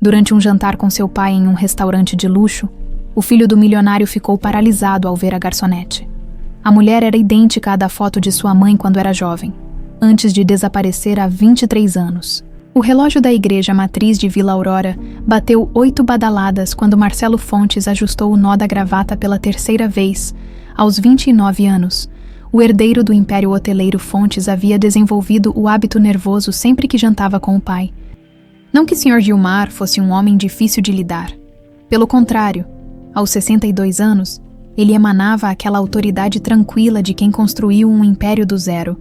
Durante um jantar com seu pai em um restaurante de luxo, o filho do milionário ficou paralisado ao ver a garçonete. A mulher era idêntica à da foto de sua mãe quando era jovem, antes de desaparecer há 23 anos. O relógio da igreja matriz de Vila Aurora bateu 8 badaladas quando Marcelo Fontes ajustou o nó da gravata pela terceira vez. Aos 29 anos, o herdeiro do império hoteleiro Fontes havia desenvolvido o hábito nervoso sempre que jantava com o pai. Não que Sr. Gilmar fosse um homem difícil de lidar. Pelo contrário, aos 62 anos, ele emanava aquela autoridade tranquila de quem construiu um império do zero.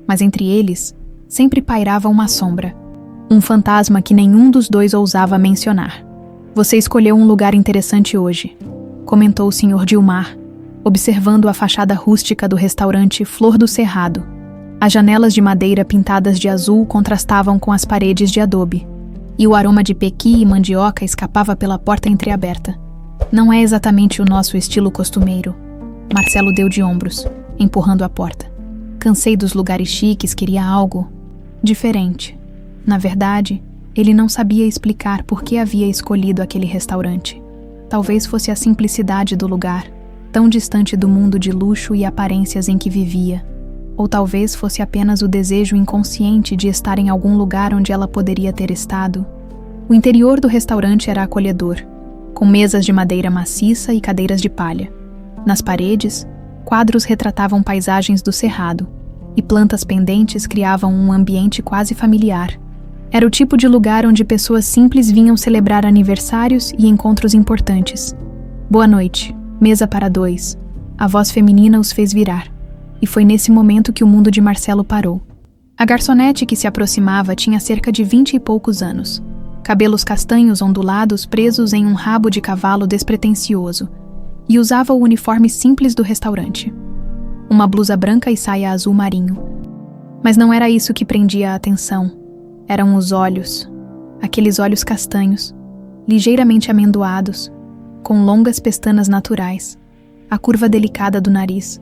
Mas entre eles, sempre pairava uma sombra. Um fantasma que nenhum dos dois ousava mencionar. Você escolheu um lugar interessante hoje, comentou o Sr. Gilmar, observando a fachada rústica do restaurante Flor do Cerrado. As janelas de madeira pintadas de azul contrastavam com as paredes de adobe, e o aroma de pequi e mandioca escapava pela porta entreaberta. Não é exatamente o nosso estilo costumeiro. Marcelo deu de ombros, empurrando a porta. Cansei dos lugares chiques, queria algo diferente. Na verdade, ele não sabia explicar por que havia escolhido aquele restaurante. Talvez fosse a simplicidade do lugar, tão distante do mundo de luxo e aparências em que vivia. Ou talvez fosse apenas o desejo inconsciente de estar em algum lugar onde ela poderia ter estado. O interior do restaurante era acolhedor, com mesas de madeira maciça e cadeiras de palha. Nas paredes, quadros retratavam paisagens do cerrado, e plantas pendentes criavam um ambiente quase familiar. Era o tipo de lugar onde pessoas simples vinham celebrar aniversários e encontros importantes. Boa noite, mesa para 2. A voz feminina os fez virar. E foi nesse momento que o mundo de Marcelo parou. A garçonete que se aproximava tinha cerca de 20 e poucos anos. Cabelos castanhos ondulados presos em um rabo de cavalo despretensioso. E usava o uniforme simples do restaurante. Uma blusa branca e saia azul marinho. Mas não era isso que prendia a atenção. Eram os olhos, aqueles olhos castanhos, ligeiramente amendoados, com longas pestanas naturais, a curva delicada do nariz,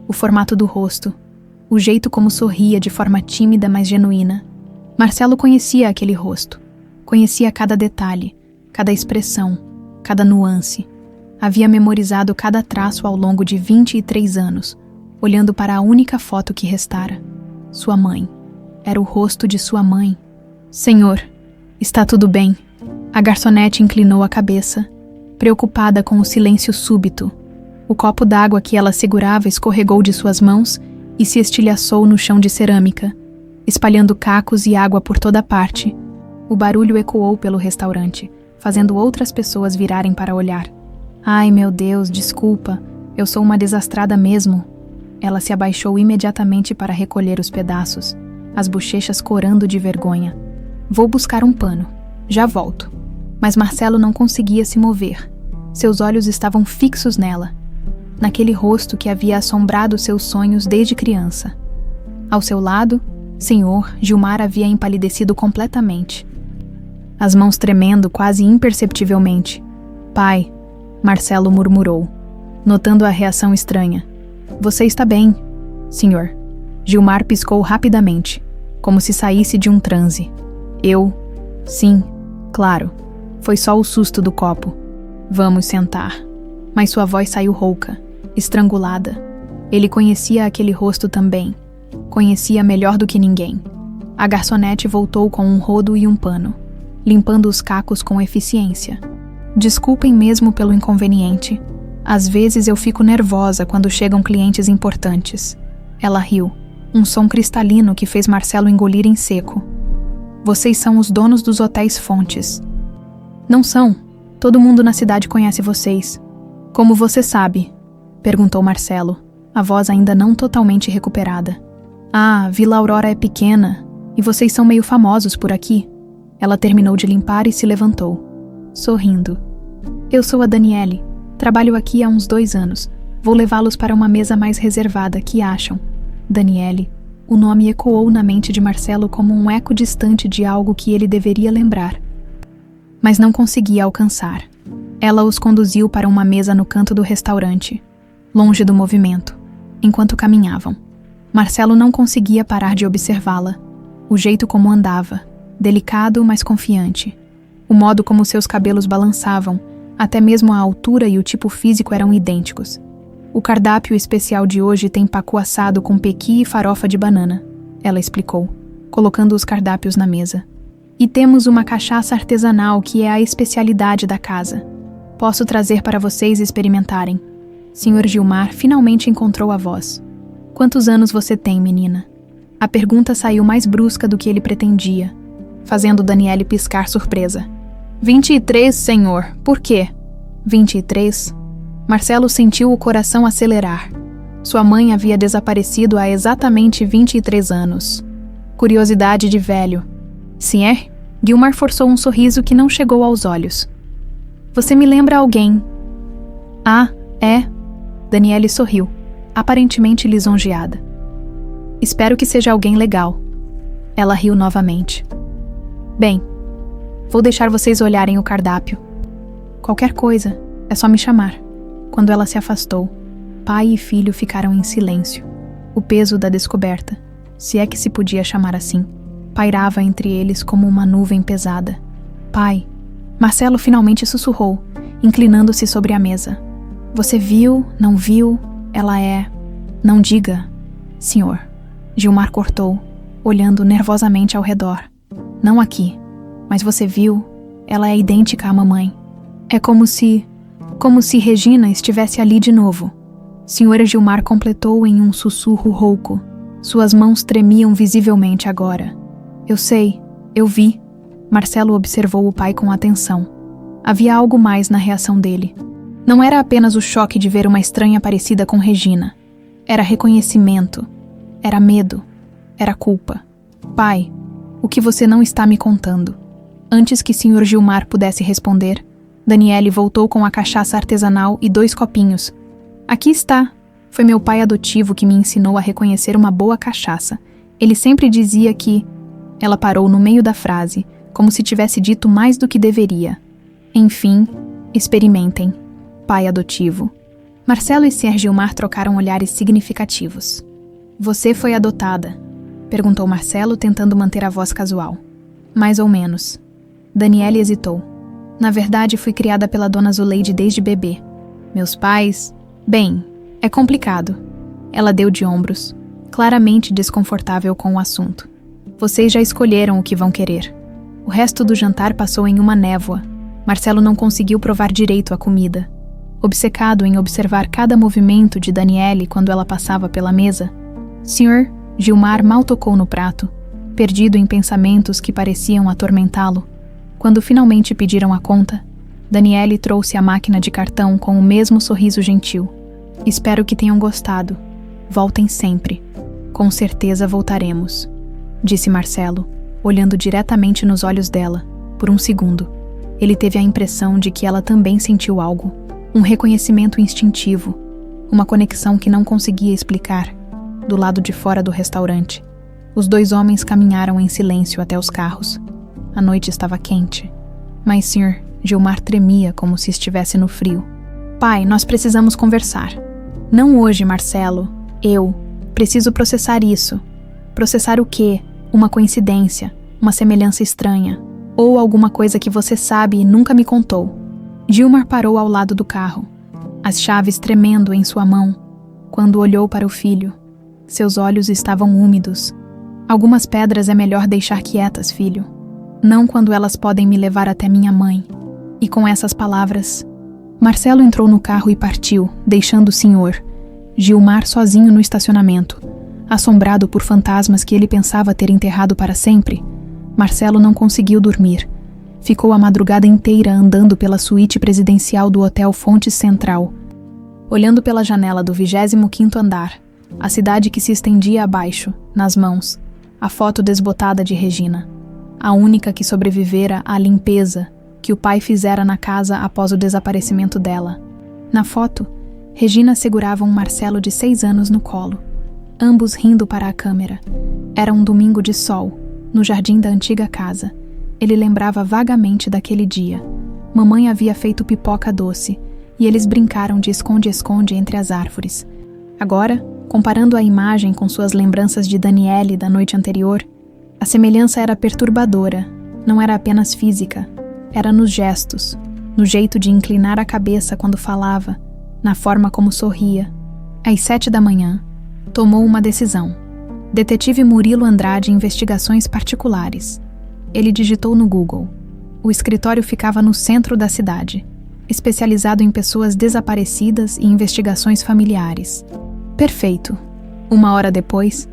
o formato do rosto, o jeito como sorria de forma tímida mas genuína. Marcelo conhecia aquele rosto, conhecia cada detalhe, cada expressão, cada nuance. Havia memorizado cada traço ao longo de 23 anos, olhando para a única foto que restara. Sua mãe. Era o rosto de sua mãe. Senhor, está tudo bem? A garçonete inclinou a cabeça, preocupada com o silêncio súbito. O copo d'água que ela segurava escorregou de suas mãos e se estilhaçou no chão de cerâmica, espalhando cacos e água por toda parte. O barulho ecoou pelo restaurante, fazendo outras pessoas virarem para olhar. Ai, meu Deus, desculpa, eu sou uma desastrada mesmo. Ela se abaixou imediatamente para recolher os pedaços, as bochechas corando de vergonha. Vou buscar um pano. Já volto. Mas Marcelo não conseguia se mover. Seus olhos estavam fixos nela, naquele rosto que havia assombrado seus sonhos desde criança. Ao seu lado, Sr. Gilmar havia empalidecido completamente. As mãos tremendo quase imperceptivelmente. Pai, Marcelo murmurou, notando a reação estranha. Você está bem, senhor. Gilmar piscou rapidamente, como se saísse de um transe. Sim, claro. Foi só o susto do copo. Vamos sentar. Mas sua voz saiu rouca, estrangulada. Ele conhecia aquele rosto também. Conhecia melhor do que ninguém. A garçonete voltou com um rodo e um pano, limpando os cacos com eficiência. Desculpem mesmo pelo inconveniente. Às vezes eu fico nervosa quando chegam clientes importantes. Ela riu, um som cristalino que fez Marcelo engolir em seco. Vocês são os donos dos hotéis Fontes. Não são. Todo mundo na cidade conhece vocês. Como você sabe? Perguntou Marcelo, a voz ainda não totalmente recuperada. Ah, Vila Aurora é pequena, e vocês são meio famosos por aqui. Ela terminou de limpar e se levantou, sorrindo. Eu sou a Daniele. Trabalho aqui há uns 2 anos. Vou levá-los para uma mesa mais reservada, que acham? Daniele. O nome ecoou na mente de Marcelo como um eco distante de algo que ele deveria lembrar. Mas não conseguia alcançar. Ela os conduziu para uma mesa no canto do restaurante, longe do movimento, enquanto caminhavam. Marcelo não conseguia parar de observá-la. O jeito como andava, delicado, mas confiante. O modo como seus cabelos balançavam, até mesmo a altura e o tipo físico eram idênticos. O cardápio especial de hoje tem pacu assado com pequi e farofa de banana, ela explicou, colocando os cardápios na mesa. E temos uma cachaça artesanal que é a especialidade da casa. Posso trazer para vocês experimentarem. Sr. Gilmar finalmente encontrou a voz. Quantos anos você tem, menina? A pergunta saiu mais brusca do que ele pretendia, fazendo Daniele piscar surpresa. 23, senhor. Por quê? 23? Marcelo sentiu o coração acelerar. Sua mãe havia desaparecido há exatamente 23 anos. Curiosidade de velho. Sim, Gilmar forçou um sorriso que não chegou aos olhos. Você me lembra alguém. Ah, é? Daniele sorriu, aparentemente lisonjeada. Espero que seja alguém legal. Ela riu novamente. Bem, vou deixar vocês olharem o cardápio. Qualquer coisa, é só me chamar. Quando ela se afastou, pai e filho ficaram em silêncio. O peso da descoberta, se é que se podia chamar assim, pairava entre eles como uma nuvem pesada. Pai, Marcelo finalmente sussurrou, inclinando-se sobre a mesa. Você viu, não viu? Ela é... Não diga, senhor. Gilmar cortou, olhando nervosamente ao redor. Não aqui, mas você viu? Ela é idêntica à mamãe. É como se Regina estivesse ali de novo. Senhora Gilmar completou em um sussurro rouco. Suas mãos tremiam visivelmente agora. Eu sei, eu vi. Marcelo observou o pai com atenção. Havia algo mais na reação dele. Não era apenas o choque de ver uma estranha parecida com Regina. Era reconhecimento. Era medo. Era culpa. Pai, o que você não está me contando? Antes que Sr. Gilmar pudesse responder, Daniele voltou com a cachaça artesanal e 2 copinhos. Aqui está. Foi meu pai adotivo que me ensinou a reconhecer uma boa cachaça. Ele sempre dizia que... Ela parou no meio da frase, como se tivesse dito mais do que deveria. Enfim, experimentem. Pai adotivo. Marcelo e Sr. Gilmar trocaram olhares significativos. Você foi adotada? Perguntou Marcelo, tentando manter a voz casual. Mais ou menos. Daniele hesitou. Na verdade, fui criada pela dona Zuleide desde bebê. Meus pais... Bem, é complicado. Ela deu de ombros, claramente desconfortável com o assunto. Vocês já escolheram o que vão querer. O resto do jantar passou em uma névoa. Marcelo não conseguiu provar direito a comida. Obcecado em observar cada movimento de Daniele quando ela passava pela mesa, Sr. Gilmar mal tocou no prato, perdido em pensamentos que pareciam atormentá-lo. Quando finalmente pediram a conta, Daniele trouxe a máquina de cartão com o mesmo sorriso gentil. Espero que tenham gostado. Voltem sempre. Com certeza voltaremos, disse Marcelo, olhando diretamente nos olhos dela. Por um segundo, ele teve a impressão de que ela também sentiu algo. Um reconhecimento instintivo, uma conexão que não conseguia explicar. Do lado de fora do restaurante, os 2 homens caminharam em silêncio até os carros. A noite estava quente, mas Sr. Gilmar tremia como se estivesse no frio. Pai, nós precisamos conversar. Não hoje, Marcelo. Eu preciso processar isso. Processar o quê? Uma coincidência, uma semelhança estranha, ou alguma coisa que você sabe e nunca me contou. Gilmar parou ao lado do carro, as chaves tremendo em sua mão, quando olhou para o filho. Seus olhos estavam úmidos. Algumas pedras é melhor deixar quietas, filho. Não quando elas podem me levar até minha mãe. E com essas palavras, Marcelo entrou no carro e partiu, deixando o Sr. Gilmar sozinho no estacionamento, assombrado por fantasmas que ele pensava ter enterrado para sempre. Marcelo não conseguiu dormir. Ficou a madrugada inteira andando pela suíte presidencial do Hotel Fontes Central, olhando pela janela do 25º andar, a cidade que se estendia abaixo, nas mãos, a foto desbotada de Regina, a única que sobrevivera à limpeza que o pai fizera na casa após o desaparecimento dela. Na foto, Regina segurava um Marcelo de 6 anos no colo, ambos rindo para a câmera. Era um domingo de sol, no jardim da antiga casa. Ele lembrava vagamente daquele dia. Mamãe havia feito pipoca doce, e eles brincaram de esconde-esconde entre as árvores. Agora, comparando a imagem com suas lembranças de Daniele da noite anterior, a semelhança era perturbadora, não era apenas física. Era nos gestos, no jeito de inclinar a cabeça quando falava, na forma como sorria. Às 7 da manhã, tomou uma decisão. Detetive Murilo Andrade Investigações Particulares. Ele digitou no Google. O escritório ficava no centro da cidade, especializado em pessoas desaparecidas e investigações familiares. Perfeito. 1 hora depois,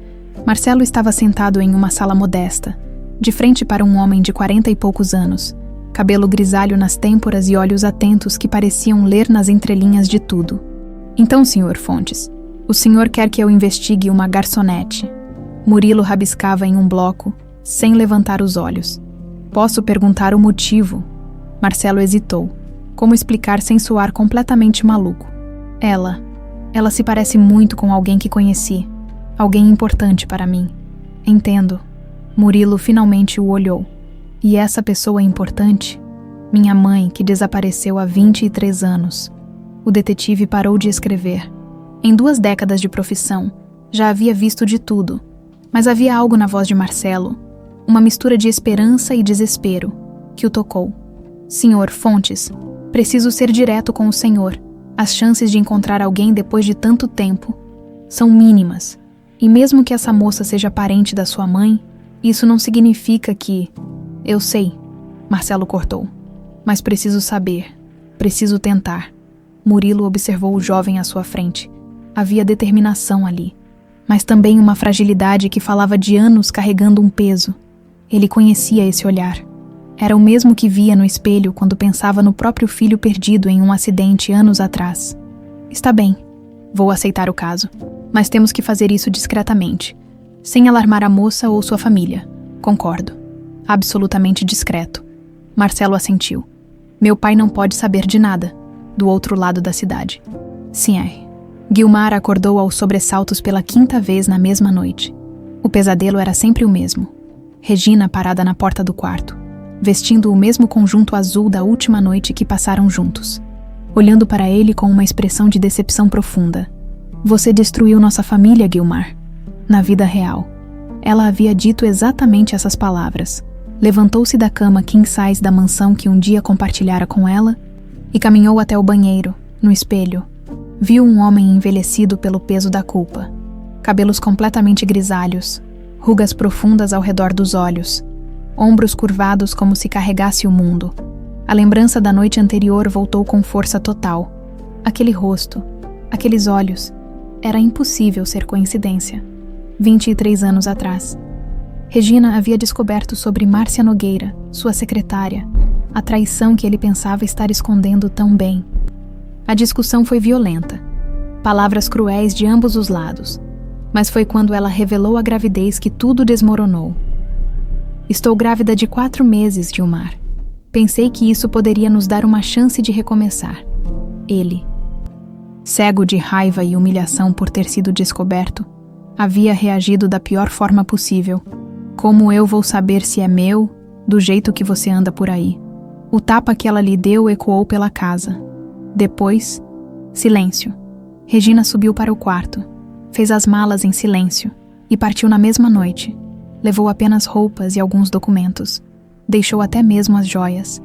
Marcelo estava sentado em uma sala modesta, de frente para um homem de 40 e poucos anos, cabelo grisalho nas têmporas e olhos atentos que pareciam ler nas entrelinhas de tudo. Então, Sr. Fontes, o senhor quer que eu investigue uma garçonete? Murilo rabiscava em um bloco, sem levantar os olhos. Posso perguntar o motivo? Marcelo hesitou. Como explicar sem soar completamente maluco? Ela se parece muito com alguém que conheci. Alguém importante para mim. Entendo. Murilo finalmente o olhou. E essa pessoa importante? Minha mãe, que desapareceu há 23 anos. O detetive parou de escrever. Em 2 décadas de profissão, já havia visto de tudo. Mas havia algo na voz de Marcelo, uma mistura de esperança e desespero, que o tocou. Senhor Fontes, preciso ser direto com o senhor. As chances de encontrar alguém depois de tanto tempo são mínimas. E mesmo que essa moça seja parente da sua mãe, isso não significa que... Eu sei, Marcelo cortou. Mas preciso saber. Preciso tentar. Murilo observou o jovem à sua frente. Havia determinação ali. Mas também uma fragilidade que falava de anos carregando um peso. Ele conhecia esse olhar. Era o mesmo que via no espelho quando pensava no próprio filho perdido em um acidente anos atrás. Está bem, vou aceitar o caso, mas temos que fazer isso discretamente, sem alarmar a moça ou sua família. Concordo. Absolutamente discreto. Marcelo assentiu. Meu pai não pode saber de nada, do outro lado da cidade. Sim. Guilmar acordou aos sobressaltos pela 5ª vez na mesma noite. O pesadelo era sempre o mesmo. Regina parada na porta do quarto, vestindo o mesmo conjunto azul da última noite que passaram juntos, olhando para ele com uma expressão de decepção profunda. Você destruiu nossa família, Guilmar. Na vida real. Ela havia dito exatamente essas palavras. Levantou-se da cama king size da mansão que um dia compartilhara com ela e caminhou até o banheiro, no espelho. Viu um homem envelhecido pelo peso da culpa. Cabelos completamente grisalhos, rugas profundas ao redor dos olhos, ombros curvados como se carregasse o mundo. A lembrança da noite anterior voltou com força total. Aquele rosto, aqueles olhos, era impossível ser coincidência. 23 anos atrás. Regina havia descoberto sobre Márcia Nogueira, sua secretária, a traição que ele pensava estar escondendo tão bem. A discussão foi violenta. Palavras cruéis de ambos os lados. Mas foi quando ela revelou a gravidez que tudo desmoronou. Estou grávida de 4 meses, Guilmar. Pensei que isso poderia nos dar uma chance de recomeçar. Ele, cego de raiva e humilhação por ter sido descoberto, havia reagido da pior forma possível. Como eu vou saber se é meu, do jeito que você anda por aí? O tapa que ela lhe deu ecoou pela casa. Depois, silêncio. Regina subiu para o quarto, fez as malas em silêncio e partiu na mesma noite. Levou apenas roupas e alguns documentos. Deixou até mesmo as joias.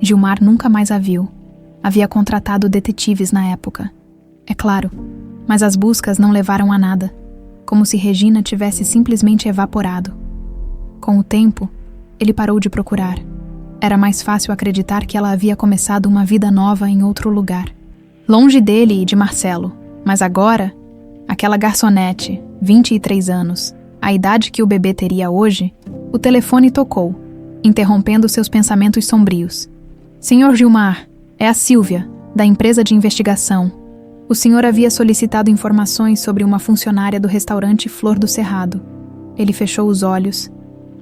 Guilmar nunca mais a viu. Havia contratado detetives na época. É claro, mas as buscas não levaram a nada, como se Regina tivesse simplesmente evaporado. Com o tempo, ele parou de procurar. Era mais fácil acreditar que ela havia começado uma vida nova em outro lugar. Longe dele e de Marcelo. Mas agora, aquela garçonete, 23 anos, a idade que o bebê teria hoje, o telefone tocou, interrompendo seus pensamentos sombrios. Senhor Guilmar, é a Sílvia, da empresa de investigação. O senhor havia solicitado informações sobre uma funcionária do restaurante Flor do Cerrado. Ele fechou os olhos.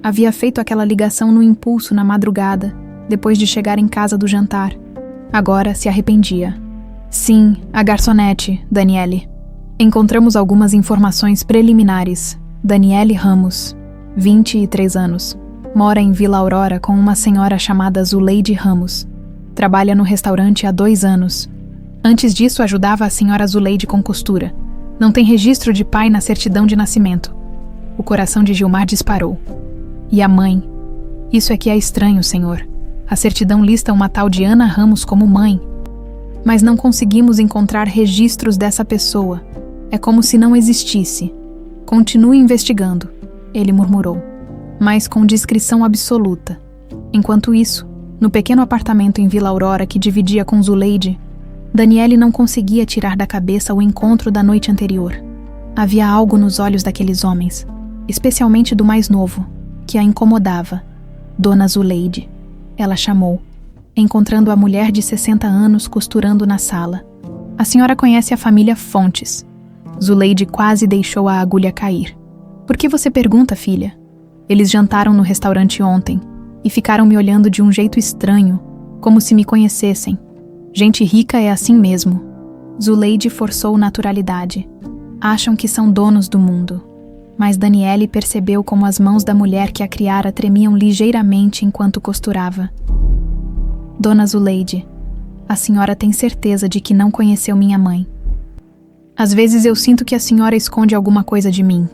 Havia feito aquela ligação no impulso na madrugada, depois de chegar em casa do jantar. Agora se arrependia. Sim, a garçonete, Daniele. Encontramos algumas informações preliminares. Daniele Ramos, 23 anos. Mora em Vila Aurora com uma senhora chamada Zuleide Ramos. Trabalha no restaurante há 2 anos. Antes disso, ajudava a senhora Zuleide com costura. Não tem registro de pai na certidão de nascimento. O coração de Guilmar disparou. E a mãe? Isso é que é estranho, senhor. A certidão lista uma tal de Ana Ramos como mãe, mas não conseguimos encontrar registros dessa pessoa. É como se não existisse. Continue investigando, ele murmurou, mas com discrição absoluta. Enquanto isso, no pequeno apartamento em Vila Aurora que dividia com Zuleide, Daniele não conseguia tirar da cabeça o encontro da noite anterior. Havia algo nos olhos daqueles homens, especialmente do mais novo, que a incomodava. Dona Zuleide, ela chamou, encontrando a mulher de 60 anos costurando na sala. A senhora conhece a família Fontes. Zuleide quase deixou a agulha cair. Por que você pergunta, filha? Eles jantaram no restaurante ontem e ficaram me olhando de um jeito estranho, como se me conhecessem. Gente rica é assim mesmo. Zuleide forçou naturalidade. Acham que são donos do mundo. Mas Daniele percebeu como as mãos da mulher que a criara tremiam ligeiramente enquanto costurava. Dona Zuleide, a senhora tem certeza de que não conheceu minha mãe? Às vezes eu sinto que a senhora esconde alguma coisa de mim.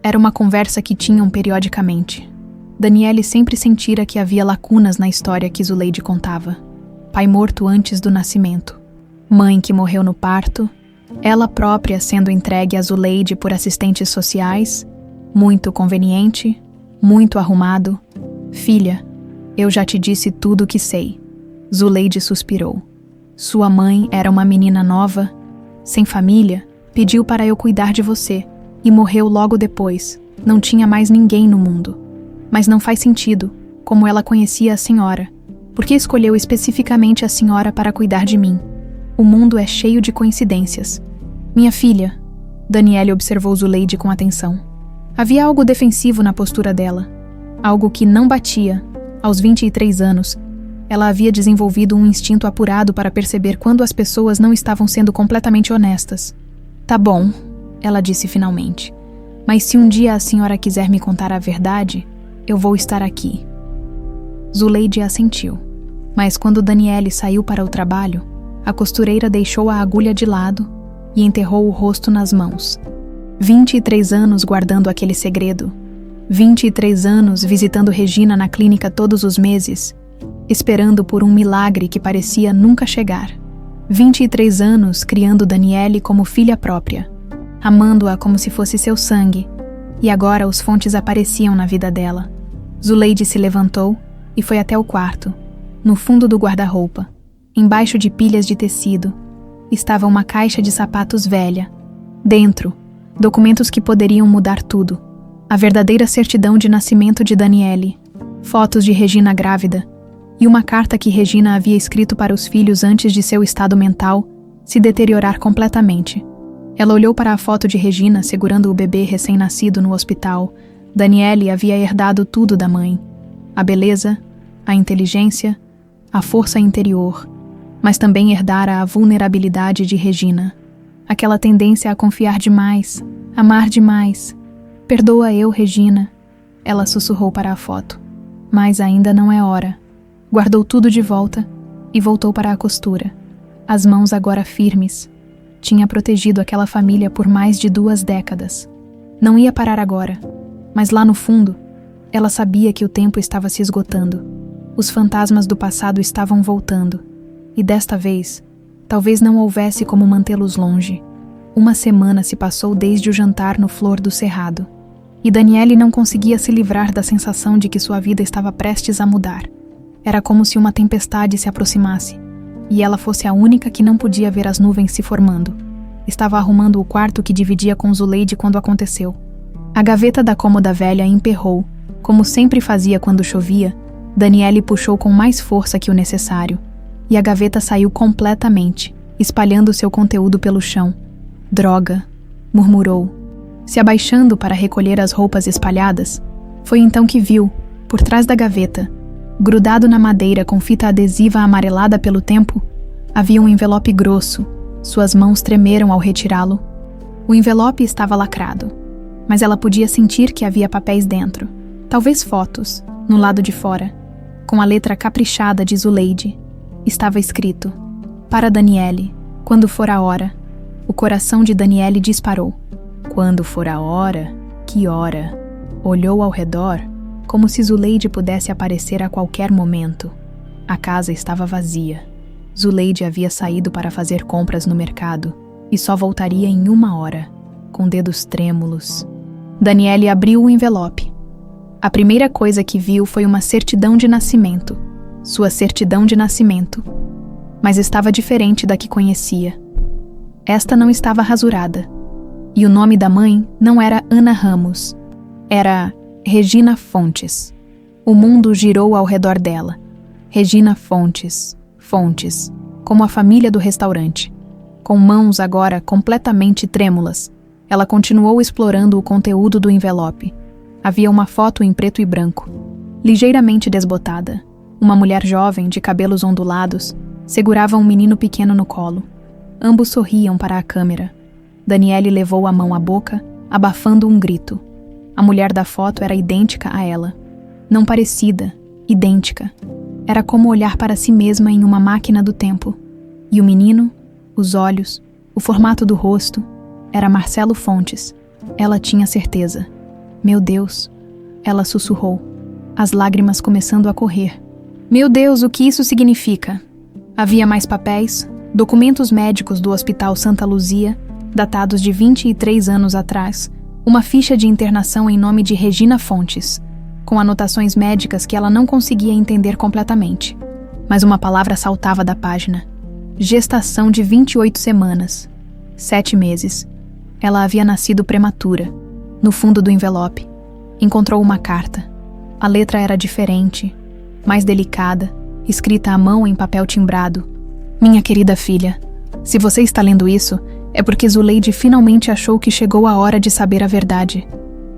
Era uma conversa que tinham periodicamente. Daniele sempre sentira que havia lacunas na história que Zuleide contava. Pai morto antes do nascimento. Mãe que morreu no parto. Ela própria sendo entregue a Zuleide por assistentes sociais. Muito conveniente. Muito arrumado. Filha, eu já te disse tudo o que sei. Zuleide suspirou. Sua mãe era uma menina nova, sem família, pediu para eu cuidar de você e morreu logo depois. Não tinha mais ninguém no mundo. Mas não faz sentido, como ela conhecia a senhora. Por que escolheu especificamente a senhora para cuidar de mim? O mundo é cheio de coincidências. Minha filha, Daniele observou Zuleide com atenção. Havia algo defensivo na postura dela. Algo que não batia. Aos 23 anos, ela havia desenvolvido um instinto apurado para perceber quando as pessoas não estavam sendo completamente honestas. Tá bom, ela disse finalmente. Mas se um dia a senhora quiser me contar a verdade, eu vou estar aqui. Zuleide assentiu. Mas quando Daniele saiu para o trabalho, a costureira deixou a agulha de lado e enterrou o rosto nas mãos. 23 anos guardando aquele segredo. 23 anos visitando Regina na clínica todos os meses, esperando por um milagre que parecia nunca chegar. 23 anos criando Daniele como filha própria, amando-a como se fosse seu sangue, e agora os Fontes apareciam na vida dela. Zuleide se levantou e foi até o quarto. No fundo do guarda-roupa, embaixo de pilhas de tecido, estava uma caixa de sapatos velha. Dentro, documentos que poderiam mudar tudo. A verdadeira certidão de nascimento de Daniele, fotos de Regina grávida, e uma carta que Regina havia escrito para os filhos antes de seu estado mental se deteriorar completamente. Ela olhou para a foto de Regina segurando o bebê recém-nascido no hospital. Daniele havia herdado tudo da mãe. A beleza, a inteligência, a força interior, mas também herdara a vulnerabilidade de Regina. Aquela tendência a confiar demais, amar demais. Perdoa eu, Regina, ela sussurrou para a foto. Mas ainda não é hora. Guardou tudo de volta e voltou para a costura. As mãos agora firmes. Tinha protegido aquela família por mais de 2 décadas. Não ia parar agora, mas lá no fundo, ela sabia que o tempo estava se esgotando. Os fantasmas do passado estavam voltando, e desta vez, talvez não houvesse como mantê-los longe. 1 semana se passou desde o jantar no Flor do Cerrado, e Daniele não conseguia se livrar da sensação de que sua vida estava prestes a mudar. Era como se uma tempestade se aproximasse, e ela fosse a única que não podia ver as nuvens se formando. Estava arrumando o quarto que dividia com Zuleide quando aconteceu. A gaveta da cômoda velha emperrou, como sempre fazia quando chovia. Daniele puxou com mais força que o necessário, e a gaveta saiu completamente, espalhando seu conteúdo pelo chão. Droga, murmurou, se abaixando para recolher as roupas espalhadas. Foi então que viu, por trás da gaveta, grudado na madeira com fita adesiva amarelada pelo tempo, havia um envelope grosso. Suas mãos tremeram ao retirá-lo. O envelope estava lacrado, mas ela podia sentir que havia papéis dentro, talvez fotos, no lado de fora. Com a letra caprichada de Zuleide, estava escrito: para Daniele, quando for a hora. O coração de Daniele disparou. Quando for a hora? Que hora? Olhou ao redor, como se Zuleide pudesse aparecer a qualquer momento. A casa estava vazia. Zuleide havia saído para fazer compras no mercado e só voltaria em 1 hora, com dedos trêmulos. Daniele abriu o envelope. A primeira coisa que viu foi uma certidão de nascimento. Sua certidão de nascimento. Mas estava diferente da que conhecia. Esta não estava rasurada. E o nome da mãe não era Ana Ramos. Era Regina Fontes. O mundo girou ao redor dela. Regina Fontes, Fontes, como a família do restaurante. Com mãos agora completamente trêmulas, ela continuou explorando o conteúdo do envelope. Havia uma foto em preto e branco, ligeiramente desbotada. Uma mulher jovem, de cabelos ondulados, segurava um menino pequeno no colo. Ambos sorriam para a câmera. Daniele levou a mão à boca, abafando um grito. A mulher da foto era idêntica a ela. Não parecida, idêntica. Era como olhar para si mesma em uma máquina do tempo. E o menino, os olhos, o formato do rosto, era Marcelo Fontes. Ela tinha certeza. Meu Deus, ela sussurrou, as lágrimas começando a correr. Meu Deus, o que isso significa? Havia mais papéis, documentos médicos do Hospital Santa Luzia, datados de 23 anos atrás, uma ficha de internação em nome de Regina Fontes, com anotações médicas que ela não conseguia entender completamente. Mas uma palavra saltava da página. Gestação de 28 semanas. 7 meses. Ela havia nascido prematura. No fundo do envelope, encontrou uma carta. A letra era diferente, mais delicada, escrita à mão em papel timbrado. Minha querida filha, se você está lendo isso, é porque Zuleide finalmente achou que chegou a hora de saber a verdade.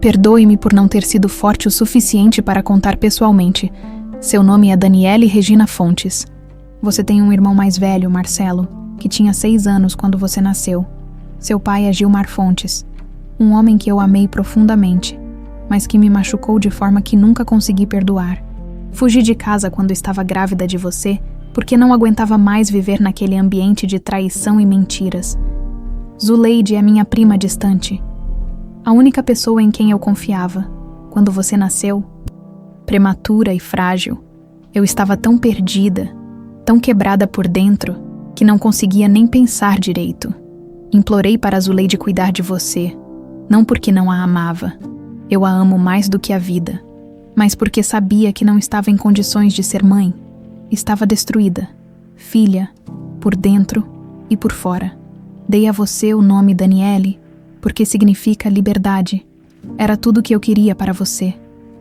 Perdoe-me por não ter sido forte o suficiente para contar pessoalmente. Seu nome é Daniele Regina Fontes. Você tem um irmão mais velho, Marcelo, que tinha 6 anos quando você nasceu. Seu pai é Gilmar Fontes, um homem que eu amei profundamente, mas que me machucou de forma que nunca consegui perdoar. Fugi de casa quando estava grávida de você, porque não aguentava mais viver naquele ambiente de traição e mentiras. Zuleide é minha prima distante. A única pessoa em quem eu confiava. Quando você nasceu, prematura e frágil, eu estava tão perdida, tão quebrada por dentro, que não conseguia nem pensar direito. Implorei para Zuleide cuidar de você, não porque não a amava. Eu a amo mais do que a vida. Mas porque sabia que não estava em condições de ser mãe. Estava destruída, filha, por dentro e por fora. Dei a você o nome Daniele, porque significa liberdade. Era tudo o que eu queria para você.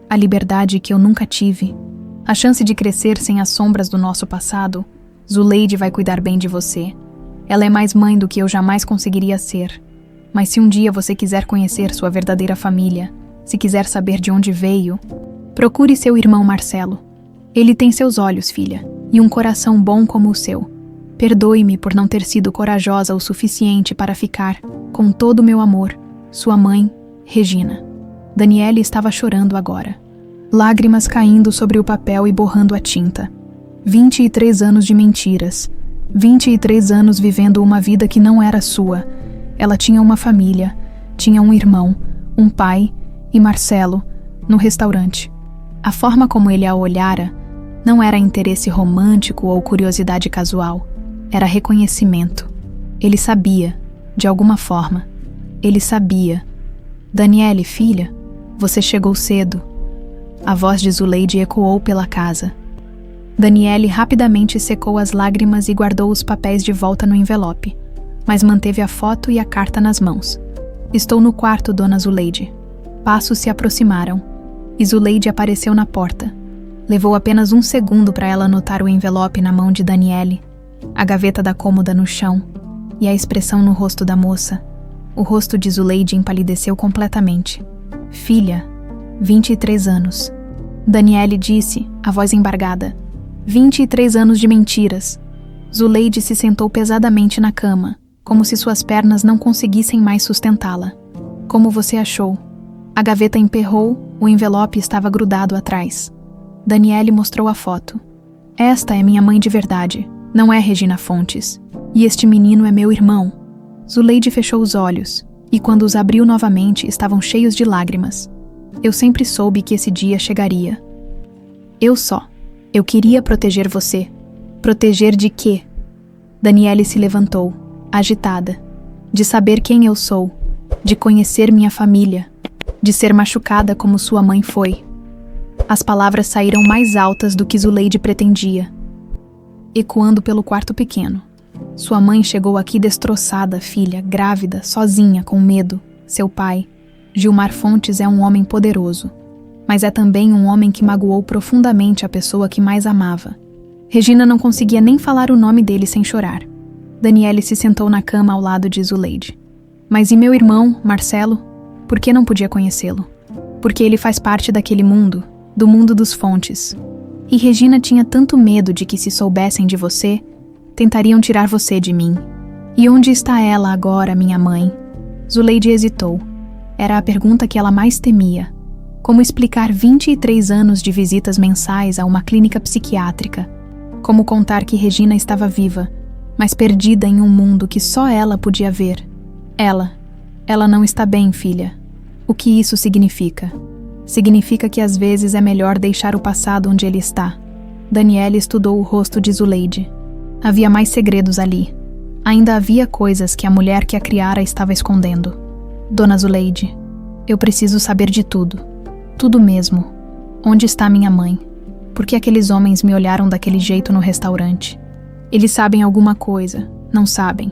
A liberdade que eu nunca tive. A chance de crescer sem as sombras do nosso passado. Zuleide vai cuidar bem de você. Ela é mais mãe do que eu jamais conseguiria ser. Mas se um dia você quiser conhecer sua verdadeira família, se quiser saber de onde veio, procure seu irmão Marcelo. Ele tem seus olhos, filha, e um coração bom como o seu. Perdoe-me por não ter sido corajosa o suficiente para ficar, com todo o meu amor, sua mãe, Regina. Daniele estava chorando agora. Lágrimas caindo sobre o papel e borrando a tinta. 23 anos de mentiras. 23 anos vivendo uma vida que não era sua. Ela tinha uma família, tinha um irmão, um pai e Marcelo, no restaurante. A forma como ele a olhara não era interesse romântico ou curiosidade casual, era reconhecimento. Ele sabia, de alguma forma. Ele sabia. Daniele, filha, você chegou cedo. A voz de Zuleide ecoou pela casa. Daniele rapidamente secou as lágrimas e guardou os papéis de volta no envelope, mas manteve a foto e a carta nas mãos. Estou no quarto, dona Zuleide. Passos se aproximaram, e Zuleide apareceu na porta. Levou apenas 1 segundo para ela notar o envelope na mão de Daniele, a gaveta da cômoda no chão, e a expressão no rosto da moça. O rosto de Zuleide empalideceu completamente. Filha, 23 anos. Daniele disse, a voz embargada. 23 anos de mentiras. Zuleide se sentou pesadamente na cama, como se suas pernas não conseguissem mais sustentá-la. Como você achou? A gaveta emperrou, o envelope estava grudado atrás. Daniele mostrou a foto. Esta é minha mãe de verdade, não é Regina Fontes. E este menino é meu irmão. Zuleide fechou os olhos, e quando os abriu novamente estavam cheios de lágrimas. Eu sempre soube que esse dia chegaria. Eu só. Eu queria proteger você. Proteger de quê? Daniele se levantou, agitada. De saber quem eu sou, de conhecer minha família, de ser machucada como sua mãe foi. As palavras saíram mais altas do que Zuleide pretendia, ecoando pelo quarto pequeno. Sua mãe chegou aqui destroçada, filha, grávida, sozinha, com medo. Seu pai, Gilmar Fontes, é um homem poderoso, mas é também um homem que magoou profundamente a pessoa que mais amava. Regina não conseguia nem falar o nome dele sem chorar. Daniele se sentou na cama ao lado de Zuleide. Mas e meu irmão, Marcelo? Por que não podia conhecê-lo? Porque ele faz parte daquele mundo, do mundo dos Fontes. E Regina tinha tanto medo de que, se soubessem de você, tentariam tirar você de mim. E onde está ela agora, minha mãe? Zuleide hesitou. Era a pergunta que ela mais temia. Como explicar 23 anos de visitas mensais a uma clínica psiquiátrica? Como contar que Regina estava viva, mas perdida em um mundo que só ela podia ver? Ela não está bem, filha. O que isso significa? Significa que às vezes é melhor deixar o passado onde ele está. Daniele estudou o rosto de Zuleide. Havia mais segredos ali. Ainda havia coisas que a mulher que a criara estava escondendo. Dona Zuleide, eu preciso saber de tudo. Tudo mesmo. Onde está minha mãe? Por que aqueles homens me olharam daquele jeito no restaurante? Eles sabem alguma coisa, não sabem?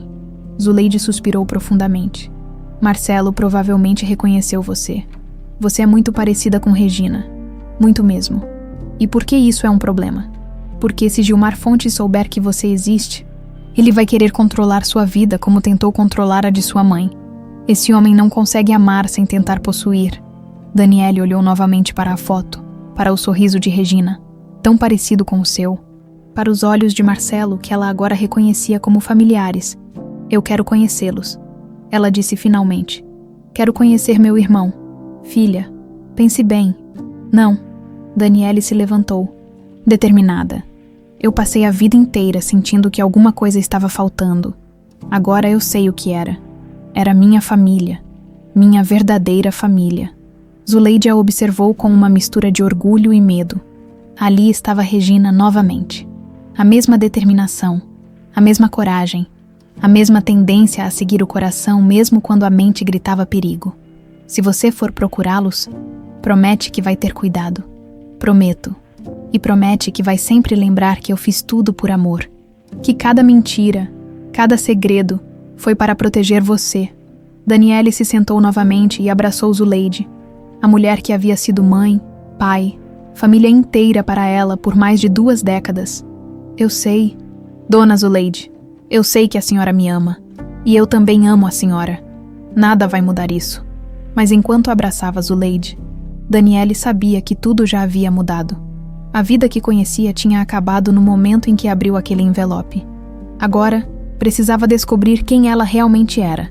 Zuleide suspirou profundamente. Marcelo provavelmente reconheceu você. Você é muito parecida com Regina. Muito mesmo. E por que isso é um problema? Porque se Gilmar Fontes souber que você existe, ele vai querer controlar sua vida como tentou controlar a de sua mãe. Esse homem não consegue amar sem tentar possuir. Daniele olhou novamente para a foto, para o sorriso de Regina, tão parecido com o seu, para os olhos de Marcelo, que ela agora reconhecia como familiares. Eu quero conhecê-los. Ela disse finalmente. Quero conhecer meu irmão. Filha, pense bem. Não. Daniele se levantou, determinada. Eu passei a vida inteira sentindo que alguma coisa estava faltando. Agora eu sei o que era. Era minha família. Minha verdadeira família. Zuleide a observou com uma mistura de orgulho e medo. Ali estava Regina novamente. A mesma determinação, a mesma coragem, a mesma tendência a seguir o coração mesmo quando a mente gritava perigo. Se você for procurá-los, promete que vai ter cuidado. Prometo. E promete que vai sempre lembrar que eu fiz tudo por amor. Que cada mentira, cada segredo foi para proteger você. Daniele se sentou novamente e abraçou Zuleide, a mulher que havia sido mãe, pai, família inteira para ela por mais de 2 décadas. Eu sei, Dona Zuleide, eu sei que a senhora me ama. E eu também amo a senhora. Nada vai mudar isso. Mas enquanto abraçava Zuleide, Daniele sabia que tudo já havia mudado. A vida que conhecia tinha acabado no momento em que abriu aquele envelope. Agora, precisava descobrir quem ela realmente era.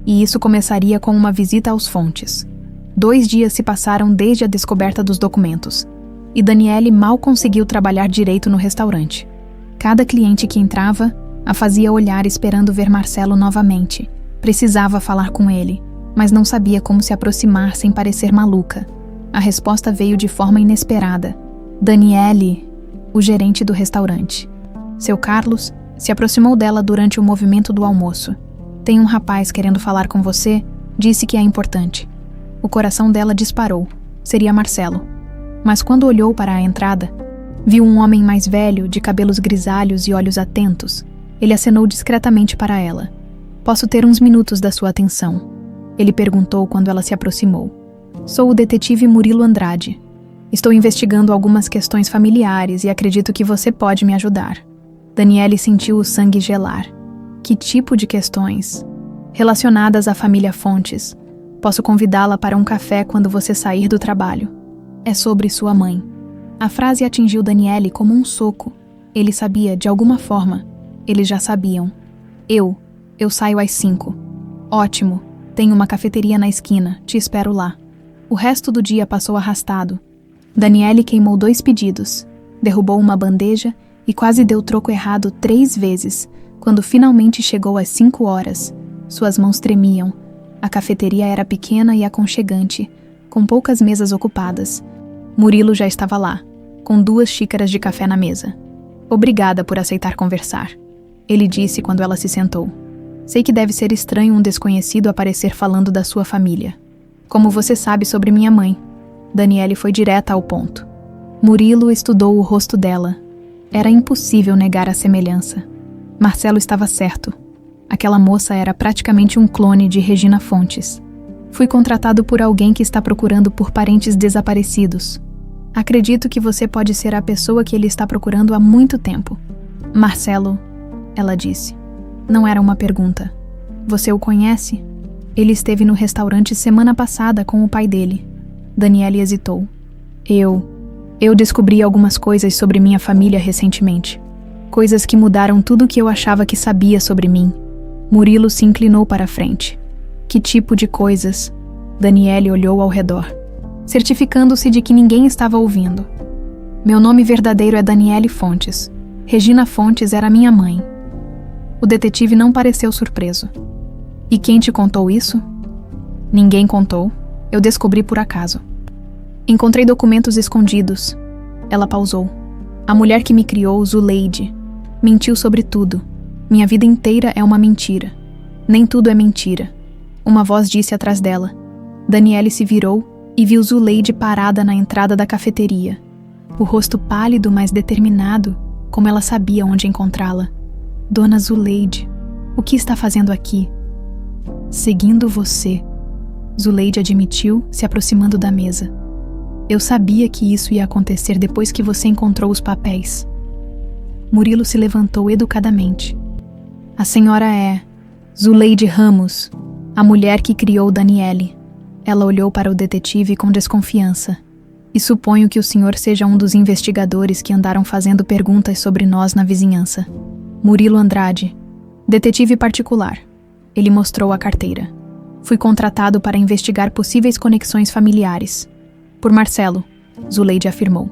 E isso começaria com uma visita aos Fontes. 2 dias se passaram desde a descoberta dos documentos. E Daniele mal conseguiu trabalhar direito no restaurante. Cada cliente que entrava a fazia olhar esperando ver Marcelo novamente. Precisava falar com ele, mas não sabia como se aproximar sem parecer maluca. A resposta veio de forma inesperada. Daniele, o gerente do restaurante. Seu Carlos se aproximou dela durante o movimento do almoço. Tem um rapaz querendo falar com você, disse que é importante. O coração dela disparou. Seria Marcelo. Mas quando olhou para a entrada, viu um homem mais velho, de cabelos grisalhos e olhos atentos. Ele acenou discretamente para ela. Posso ter uns minutos da sua atenção? Ele perguntou quando ela se aproximou. Sou o detetive Murilo Andrade. Estou investigando algumas questões familiares e acredito que você pode me ajudar. Daniele sentiu o sangue gelar. Que tipo de questões? Relacionadas à família Fontes. Posso convidá-la para um café quando você sair do trabalho. É sobre sua mãe. A frase atingiu Daniele como um soco. Ele sabia, de alguma forma. Eles já sabiam. Eu saio às 5. Ótimo. Tenho uma cafeteria na esquina. Te espero lá. O resto do dia passou arrastado. Daniele queimou 2 pedidos. Derrubou uma bandeja e quase deu troco errado 3 vezes. Quando finalmente chegou às 5 horas, suas mãos tremiam. A cafeteria era pequena e aconchegante, com poucas mesas ocupadas. Murilo já estava lá. com 2 xícaras de café na mesa. Obrigada por aceitar conversar, ele disse quando ela se sentou. Sei que deve ser estranho um desconhecido aparecer falando da sua família. Como você sabe sobre minha mãe? Daniele foi direta ao ponto. Murilo estudou o rosto dela. Era impossível negar a semelhança. Marcelo estava certo. Aquela moça era praticamente um clone de Regina Fontes. Fui contratado por alguém que está procurando por parentes desaparecidos. Acredito que você pode ser a pessoa que ele está procurando há muito tempo. Marcelo, ela disse. Não era uma pergunta. Você o conhece? Ele esteve no restaurante semana passada com o pai dele. Daniele hesitou. Eu descobri algumas coisas sobre minha família recentemente. Coisas que mudaram tudo o que eu achava que sabia sobre mim. Murilo se inclinou para a frente. Que tipo de coisas? Daniele olhou ao redor, certificando-se de que ninguém estava ouvindo. Meu nome verdadeiro é Daniele Fontes. Regina Fontes era minha mãe. O detetive não pareceu surpreso. E quem te contou isso? Ninguém contou. Eu descobri por acaso. Encontrei documentos escondidos. Ela pausou. A mulher que me criou, Zuleide, mentiu sobre tudo. Minha vida inteira é uma mentira. Nem tudo é mentira. Uma voz disse atrás dela. Daniele se virou e viu Zuleide parada na entrada da cafeteria. O rosto pálido, mas determinado, como ela sabia onde encontrá-la. Dona Zuleide, o que está fazendo aqui? Seguindo você, Zuleide admitiu, se aproximando da mesa. Eu sabia que isso ia acontecer depois que você encontrou os papéis. Murilo se levantou educadamente. A senhora é Zuleide Ramos, a mulher que criou Daniele. Ela olhou para o detetive com desconfiança. E suponho que o senhor seja um dos investigadores que andaram fazendo perguntas sobre nós na vizinhança. Murilo Andrade, detetive particular. Ele mostrou a carteira. Fui contratado para investigar possíveis conexões familiares. Por Marcelo, Zuleide afirmou.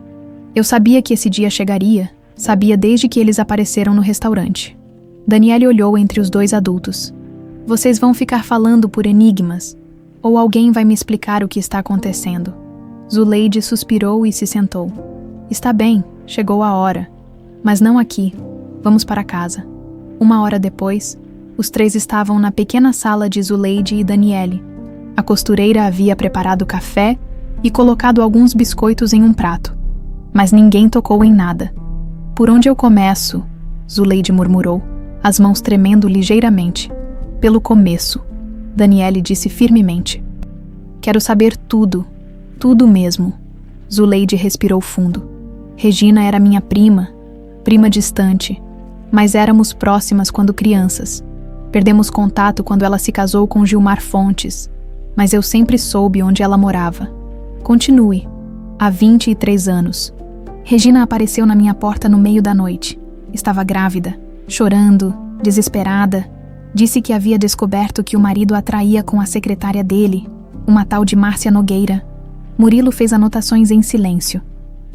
Eu sabia que esse dia chegaria, sabia desde que eles apareceram no restaurante. Daniele olhou entre os 2 adultos. Vocês vão ficar falando por enigmas? Ou alguém vai me explicar o que está acontecendo? Zuleide suspirou e se sentou. Está bem, chegou a hora. Mas não aqui. Vamos para casa. 1 hora depois, os 3 estavam na pequena sala de Zuleide e Daniele. A costureira havia preparado café e colocado alguns biscoitos em um prato. Mas ninguém tocou em nada. Por onde eu começo? Zuleide murmurou, as mãos tremendo ligeiramente. Pelo começo, Daniele disse firmemente. Quero saber tudo, tudo mesmo. Zuleide respirou fundo. Regina era minha prima distante, mas éramos próximas quando crianças. Perdemos contato quando ela se casou com Gilmar Fontes, mas eu sempre soube onde ela morava. Continue. Há 23 anos. Regina apareceu na minha porta no meio da noite. Estava grávida, chorando, desesperada. Disse que havia descoberto que o marido a traía com a secretária dele, uma tal de Márcia Nogueira. Murilo fez anotações em silêncio.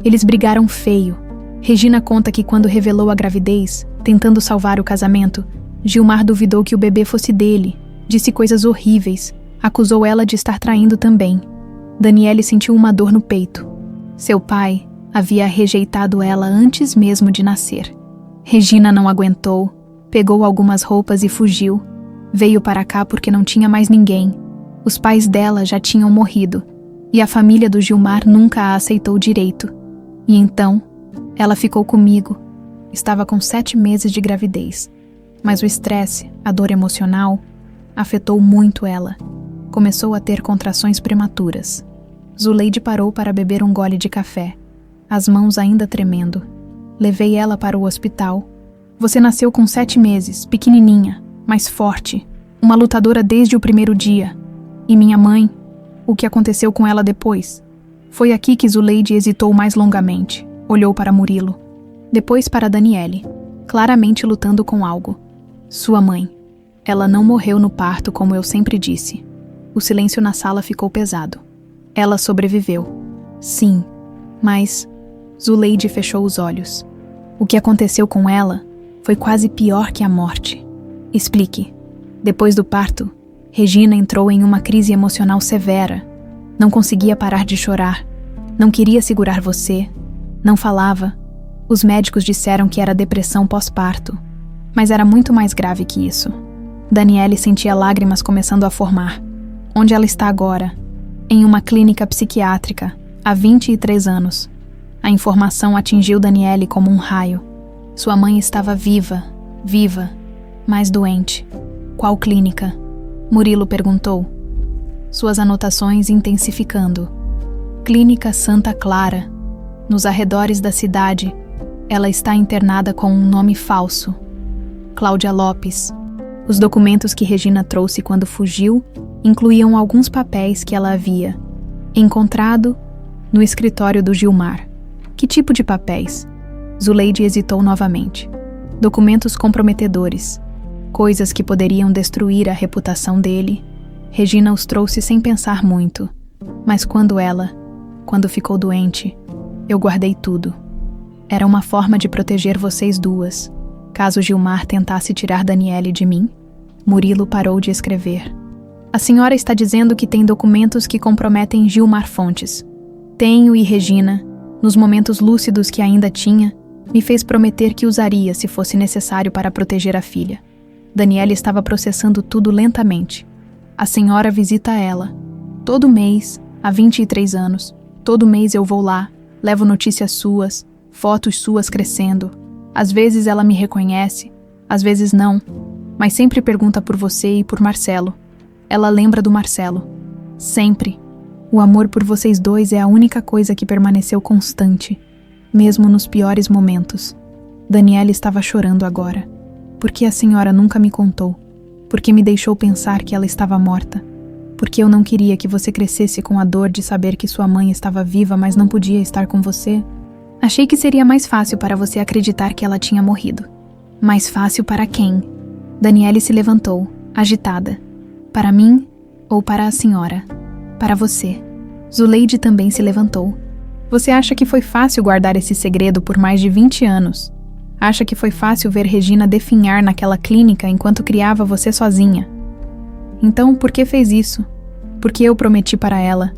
Eles brigaram feio. Regina conta que quando revelou a gravidez, tentando salvar o casamento, Gilmar duvidou que o bebê fosse dele, disse coisas horríveis, acusou ela de estar traindo também. Daniele sentiu uma dor no peito. Seu pai havia rejeitado ela antes mesmo de nascer. Regina não aguentou, pegou algumas roupas e fugiu. Veio para cá porque não tinha mais ninguém. Os pais dela já tinham morrido, e a família do Gilmar nunca a aceitou direito. E então, ela ficou comigo. Estava com 7 meses de gravidez. Mas o estresse, a dor emocional, afetou muito ela. Começou a ter contrações prematuras. Zuleide parou para beber um gole de café, as mãos ainda tremendo. Levei ela para o hospital. Você nasceu com 7 meses, pequenininha, mas forte, uma lutadora desde o primeiro dia. E minha mãe, o que aconteceu com ela depois? Foi aqui que Zuleide hesitou mais longamente. Olhou para Murilo. Depois para Daniele, claramente lutando com algo. Sua mãe. Ela não morreu no parto, como eu sempre disse. O silêncio na sala ficou pesado. Ela sobreviveu. Sim, mas... Zuleide fechou os olhos. O que aconteceu com ela foi quase pior que a morte. Explique. Depois do parto, Regina entrou em uma crise emocional severa. Não conseguia parar de chorar. Não queria segurar você. Não falava. Os médicos disseram que era depressão pós-parto, mas era muito mais grave que isso. Daniele sentia lágrimas começando a formar. Onde ela está agora? Em uma clínica psiquiátrica, há 23 anos. A informação atingiu Daniele como um raio. Sua mãe estava viva, mas doente. Qual clínica? Murilo perguntou. Suas anotações intensificando. Clínica Santa Clara. Nos arredores da cidade, ela está internada com um nome falso. Cláudia Lopes. Os documentos que Regina trouxe quando fugiu incluíam alguns papéis que ela havia encontrado no escritório do Gilmar. Que tipo de papéis? Zuleide hesitou novamente. Documentos comprometedores. Coisas que poderiam destruir a reputação dele. Regina os trouxe sem pensar muito. Mas quando ficou doente, eu guardei tudo. Era uma forma de proteger vocês duas. Caso Gilmar tentasse tirar Daniele de mim, Murilo parou de escrever. A senhora está dizendo que tem documentos que comprometem Gilmar Fontes. Tenho e Regina, nos momentos lúcidos que ainda tinha, me fez prometer que usaria se fosse necessário para proteger a filha. Daniele estava processando tudo lentamente. A senhora visita ela. Todo mês, há 23 anos, todo mês eu vou lá, levo notícias suas, fotos suas crescendo. Às vezes ela me reconhece, às vezes não, mas sempre pergunta por você e por Marcelo. Ela lembra do Marcelo. Sempre. O amor por vocês dois é a única coisa que permaneceu constante, mesmo nos piores momentos. Daniele estava chorando agora. Por que a senhora nunca me contou? Por que me deixou pensar que ela estava morta? Porque eu não queria que você crescesse com a dor de saber que sua mãe estava viva, mas não podia estar com você? Achei que seria mais fácil para você acreditar que ela tinha morrido. Mais fácil para quem? Daniele se levantou, agitada. Para mim ou para a senhora? Para você. Zuleide também se levantou. Você acha que foi fácil guardar esse segredo por mais de 20 anos? Acha que foi fácil ver Regina definhar naquela clínica enquanto criava você sozinha? Então, por que fez isso? Porque eu prometi para ela,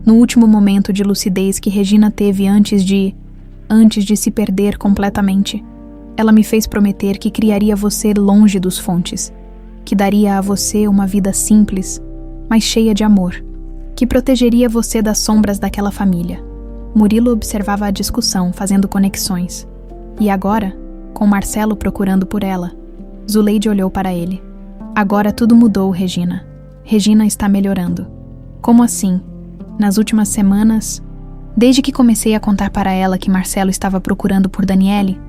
no último momento de lucidez que Regina teve antes de se perder completamente. Ela me fez prometer que criaria você longe dos Fontes, que daria a você uma vida simples, mas cheia de amor, que protegeria você das sombras daquela família. Murilo observava a discussão, fazendo conexões. E agora, com Marcelo procurando por ela, Zuleide olhou para ele. Agora tudo mudou, Regina. Regina está melhorando. Como assim? Nas últimas semanas, desde que comecei a contar para ela que Marcelo estava procurando por Daniele,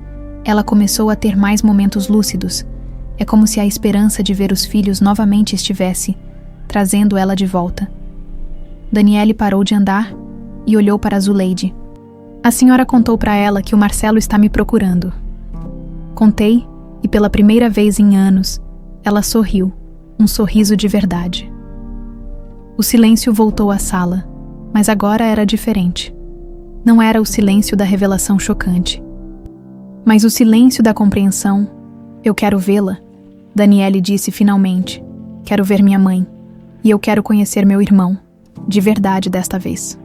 ela começou a ter mais momentos lúcidos. É como se a esperança de ver os filhos novamente estivesse trazendo ela de volta. Daniele parou de andar e olhou para Zuleide. A senhora contou para ela que o Marcelo está me procurando. Contei, e pela primeira vez em anos, ela sorriu, um sorriso de verdade. O silêncio voltou à sala, mas agora era diferente. Não era o silêncio da revelação chocante, mas o silêncio da compreensão. Eu quero vê-la, Daniele disse finalmente. Quero ver minha mãe, e eu quero conhecer meu irmão, de verdade desta vez.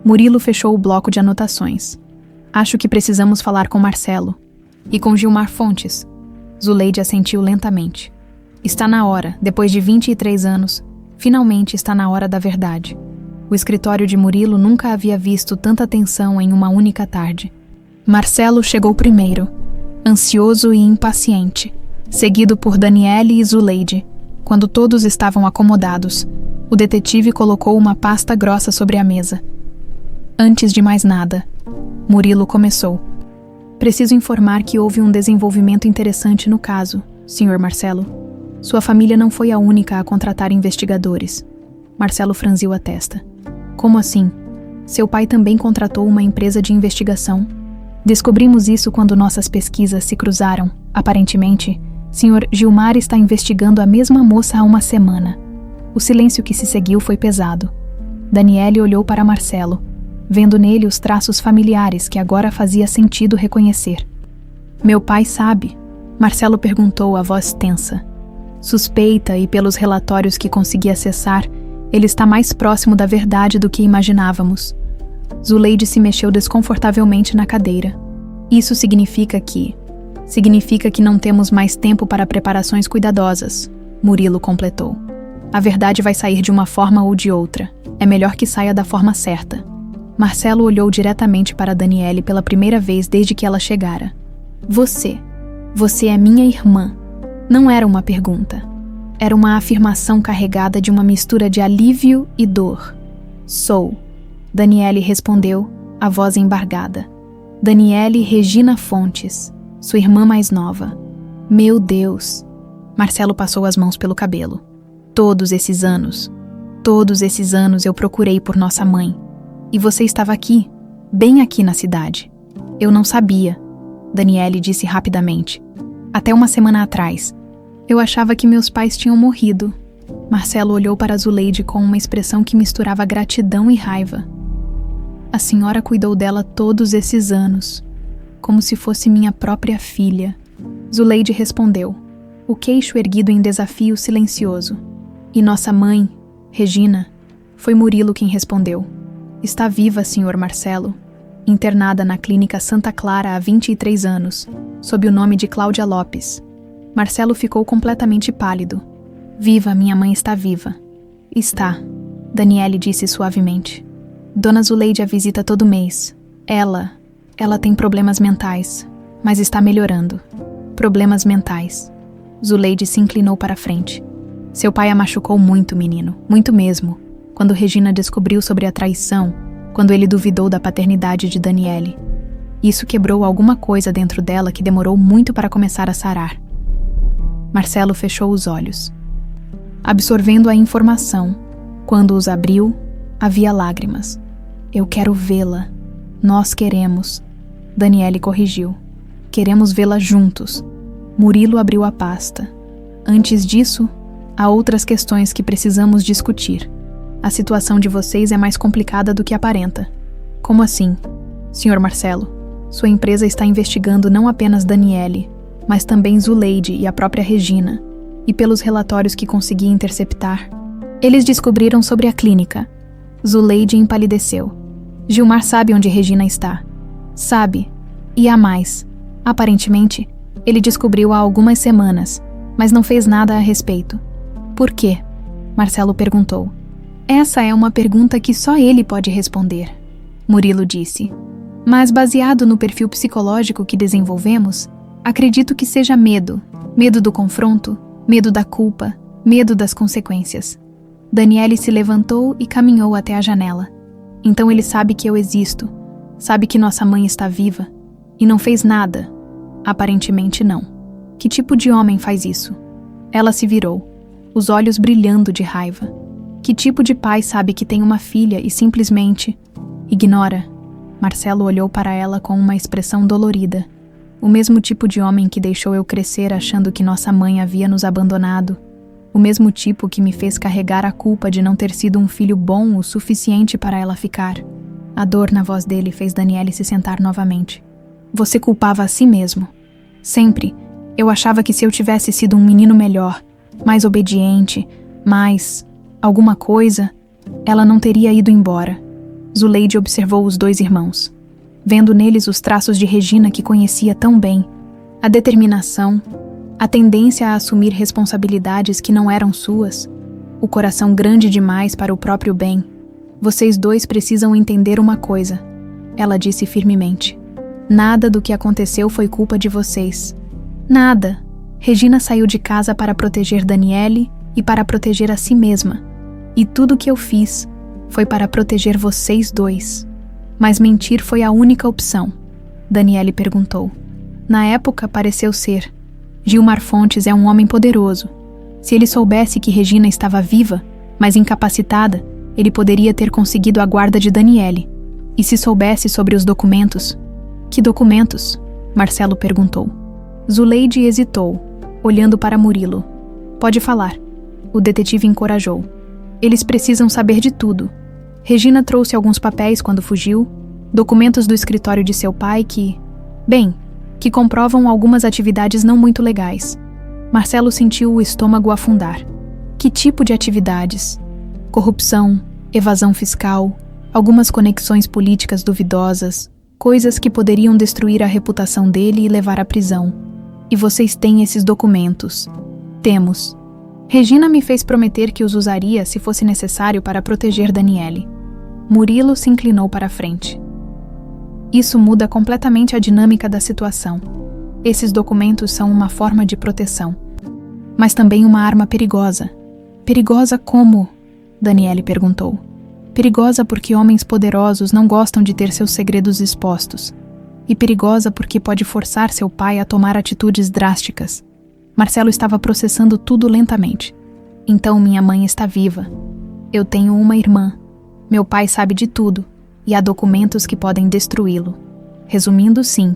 Murilo fechou o bloco de anotações. Acho que precisamos falar com Marcelo. E com Gilmar Fontes. Zuleide assentiu lentamente. Está na hora, depois de 23 anos, finalmente está na hora da verdade. O escritório de Murilo nunca havia visto tanta tensão em uma única tarde. Marcelo chegou primeiro, ansioso e impaciente, seguido por Daniele e Zuleide. Quando todos estavam acomodados, o detetive colocou uma pasta grossa sobre a mesa. Antes de mais nada, Murilo começou. Preciso informar que houve um desenvolvimento interessante no caso, Sr. Marcelo. Sua família não foi a única a contratar investigadores. Marcelo franziu a testa. Como assim? Seu pai também contratou uma empresa de investigação. Descobrimos isso quando nossas pesquisas se cruzaram. Aparentemente, Sr. Gilmar está investigando a mesma moça há uma semana. O silêncio que se seguiu foi pesado. Daniele olhou para Marcelo, vendo nele os traços familiares que agora fazia sentido reconhecer. Meu pai sabe? Marcelo perguntou, a voz tensa. Suspeita e pelos relatórios que consegui acessar, ele está mais próximo da verdade do que imaginávamos. Zuleide se mexeu desconfortavelmente na cadeira. Isso significa que não temos mais tempo para preparações cuidadosas, Murilo completou. A verdade vai sair de uma forma ou de outra. É melhor que saia da forma certa. Marcelo olhou diretamente para Daniele pela primeira vez desde que ela chegara. Você é minha irmã. Não era uma pergunta. Era uma afirmação carregada de uma mistura de alívio e dor. Sou. Daniele respondeu, a voz embargada. Daniele Regina Fontes, sua irmã mais nova. Meu Deus! Marcelo passou as mãos pelo cabelo. Todos esses anos eu procurei por nossa mãe. E você estava aqui, bem aqui na cidade. Eu não sabia, Daniele disse rapidamente. Até uma semana atrás. Eu achava que meus pais tinham morrido. Marcelo olhou para Zuleide com uma expressão que misturava gratidão e raiva. A senhora cuidou dela todos esses anos, como se fosse minha própria filha. Zuleide respondeu, o queixo erguido em desafio silencioso. E nossa mãe, Regina, foi Murilo quem respondeu. Está viva, senhor Marcelo, internada na clínica Santa Clara há 23 anos, sob o nome de Cláudia Lopes. Marcelo ficou completamente pálido. Viva, minha mãe está viva. Está, Daniele disse suavemente. Dona Zuleide a visita todo mês. Ela tem problemas mentais, mas está melhorando. Problemas mentais. Zuleide se inclinou para a frente. Seu pai a machucou muito, menino, muito mesmo, quando Regina descobriu sobre a traição, quando ele duvidou da paternidade de Daniele. Isso quebrou alguma coisa dentro dela que demorou muito para começar a sarar. Marcelo fechou os olhos. Absorvendo a informação, quando os abriu, havia lágrimas. Eu quero vê-la. Nós queremos. Daniele corrigiu. Queremos vê-la juntos. Murilo abriu a pasta. Antes disso, há outras questões que precisamos discutir. A situação de vocês é mais complicada do que aparenta. Como assim? Senhor Marcelo, sua empresa está investigando não apenas Daniele, mas também Zuleide e a própria Regina. E pelos relatórios que consegui interceptar, eles descobriram sobre a clínica. Zuleide empalideceu. Gilmar sabe onde Regina está. Sabe. E há mais. Aparentemente, ele descobriu há algumas semanas, mas não fez nada a respeito. Por quê? Marcelo perguntou. Essa é uma pergunta que só ele pode responder, Murilo disse. Mas baseado no perfil psicológico que desenvolvemos, acredito que seja medo. Medo do confronto, medo da culpa, medo das consequências. Daniele se levantou e caminhou até a janela. Então ele sabe que eu existo, sabe que nossa mãe está viva, e não fez nada. Aparentemente não. Que tipo de homem faz isso? Ela se virou, os olhos brilhando de raiva. Que tipo de pai sabe que tem uma filha e simplesmente ignora? Marcelo olhou para ela com uma expressão dolorida. O mesmo tipo de homem que deixou eu crescer achando que nossa mãe havia nos abandonado. O mesmo tipo que me fez carregar a culpa de não ter sido um filho bom o suficiente para ela ficar. A dor na voz dele fez Daniele se sentar novamente. Você culpava a si mesmo. Sempre. Eu achava que se eu tivesse sido um menino melhor, mais obediente, mais alguma coisa, ela não teria ido embora. Zuleide observou os dois irmãos, vendo neles os traços de Regina que conhecia tão bem. A determinação, a tendência a assumir responsabilidades que não eram suas, o coração grande demais para o próprio bem. Vocês dois precisam entender uma coisa, ela disse firmemente. Nada do que aconteceu foi culpa de vocês. Nada. Regina saiu de casa para proteger Daniele e para proteger a si mesma. E tudo que eu fiz foi para proteger vocês dois. Mas mentir foi a única opção, Daniele perguntou. Na época pareceu ser. Gilmar Fontes é um homem poderoso. Se ele soubesse que Regina estava viva, mas incapacitada, ele poderia ter conseguido a guarda de Daniele. E se soubesse sobre os documentos? Que documentos? Marcelo perguntou. Zuleide hesitou, olhando para Murilo. Pode falar. O detetive encorajou. Eles precisam saber de tudo. Regina trouxe alguns papéis quando fugiu, documentos do escritório de seu pai que comprovam algumas atividades não muito legais. Marcelo sentiu o estômago afundar. Que tipo de atividades? Corrupção, evasão fiscal, Algumas conexões políticas duvidosas, coisas que poderiam destruir a reputação dele e levar à prisão. E vocês têm esses documentos. Temos. Regina me fez prometer que os usaria se fosse necessário para proteger Daniele. Murilo se inclinou para a frente. Isso muda completamente a dinâmica da situação. Esses documentos são uma forma de proteção, mas também uma arma perigosa. Perigosa como? Daniele perguntou. Perigosa porque homens poderosos não gostam de ter seus segredos expostos. E perigosa porque pode forçar seu pai a tomar atitudes drásticas. Marcelo estava processando tudo lentamente. Então minha mãe está viva. Eu tenho uma irmã. Meu pai sabe de tudo. E há documentos que podem destruí-lo. Resumindo, sim.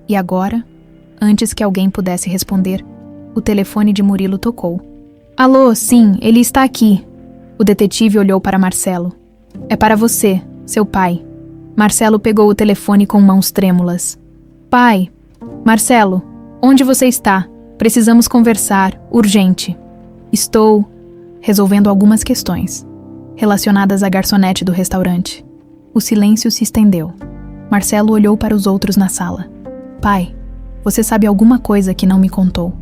E agora, antes que alguém pudesse responder, o telefone de Murilo tocou. Alô, sim, ele está aqui. O detetive olhou para Marcelo. É para você, seu pai. Marcelo pegou o telefone com mãos trêmulas. Pai, Marcelo, onde você está? Precisamos conversar, urgente. Estou resolvendo algumas questões relacionadas à garçonete do restaurante. O silêncio se estendeu. Marcelo olhou para os outros na sala. Pai, você sabe alguma coisa que não me contou.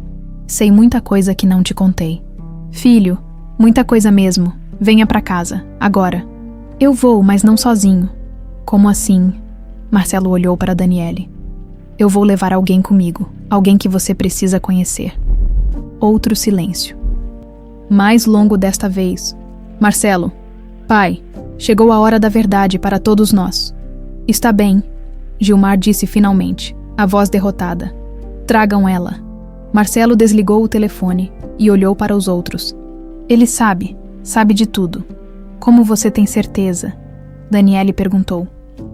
Sei muita coisa que não te contei. Filho, muita coisa mesmo. Venha para casa, agora. Eu vou, mas não sozinho. Como assim? Marcelo olhou para Daniele. Eu vou levar alguém comigo, alguém que você precisa conhecer. Outro silêncio. Mais longo desta vez. Marcelo, pai, chegou a hora da verdade para todos nós. Está bem, Gilmar disse finalmente, a voz derrotada. Tragam ela. Marcelo desligou o telefone e olhou para os outros. Ele sabe de tudo. Como você tem certeza? Daniele perguntou.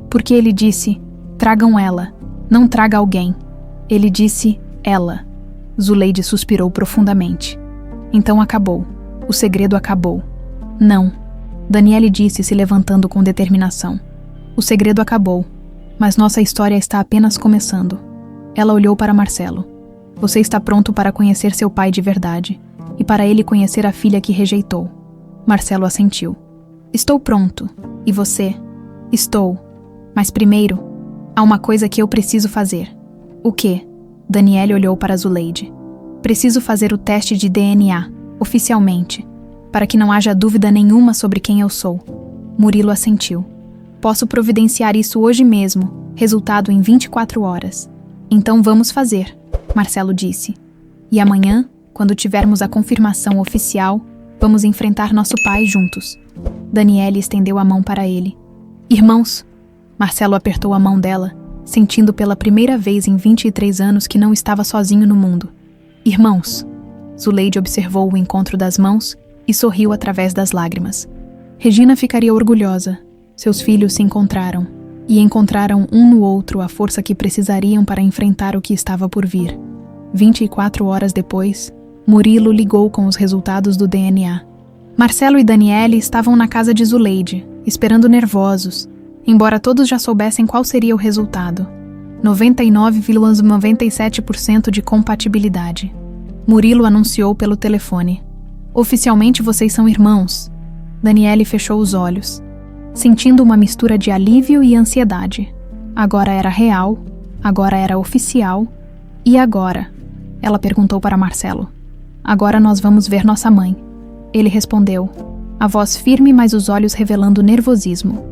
Porque ele disse, tragam ela, não traga alguém. Ele disse, ela. Zuleide suspirou profundamente. Então acabou. O segredo acabou. Não. Daniele disse, se levantando com determinação. O segredo acabou, mas nossa história está apenas começando. Ela olhou para Marcelo. Você está pronto para conhecer seu pai de verdade e para ele conhecer a filha que rejeitou. Marcelo assentiu. Estou pronto. E você? Estou. Mas primeiro, há uma coisa que eu preciso fazer. O quê? Daniele olhou para Zuleide. Preciso fazer o teste de DNA, oficialmente, para que não haja dúvida nenhuma sobre quem eu sou. Murilo assentiu. Posso providenciar isso hoje mesmo, resultado em 24 horas. Então vamos fazer, Marcelo disse. E amanhã, quando tivermos a confirmação oficial, vamos enfrentar nosso pai juntos. Daniele estendeu a mão para ele. Irmãos, Marcelo apertou a mão dela, sentindo pela primeira vez em 23 anos que não estava sozinho no mundo. Irmãos. Zuleide observou o encontro das mãos e sorriu através das lágrimas. Regina ficaria orgulhosa. Seus filhos se encontraram, e encontraram um no outro a força que precisariam para enfrentar o que estava por vir. 24 horas depois, Murilo ligou com os resultados do DNA. Marcelo e Daniele estavam na casa de Zuleide, esperando nervosos, embora todos já soubessem qual seria o resultado. 99,97% de compatibilidade. Murilo anunciou pelo telefone. Oficialmente vocês são irmãos. Daniele fechou os olhos, sentindo uma mistura de alívio e ansiedade. Agora era real, agora era oficial. E agora? Ela perguntou para Marcelo. Agora nós vamos ver nossa mãe. Ele respondeu, a voz firme mas os olhos revelando nervosismo.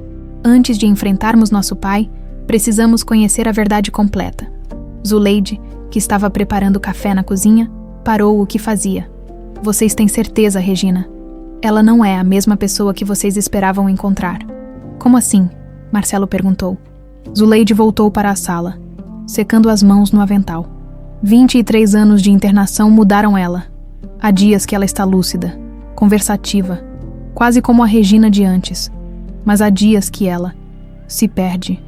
Antes de enfrentarmos nosso pai, precisamos conhecer a verdade completa. Zuleide, que estava preparando café na cozinha, parou o que fazia. Vocês têm certeza, Regina? Ela não é a mesma pessoa que vocês esperavam encontrar. Como assim? Marcelo perguntou. Zuleide voltou para a sala, secando as mãos no avental. 23 anos de internação mudaram ela. Há dias que ela está lúcida, conversativa, quase como a Regina de antes. Mas há dias que ela se perde.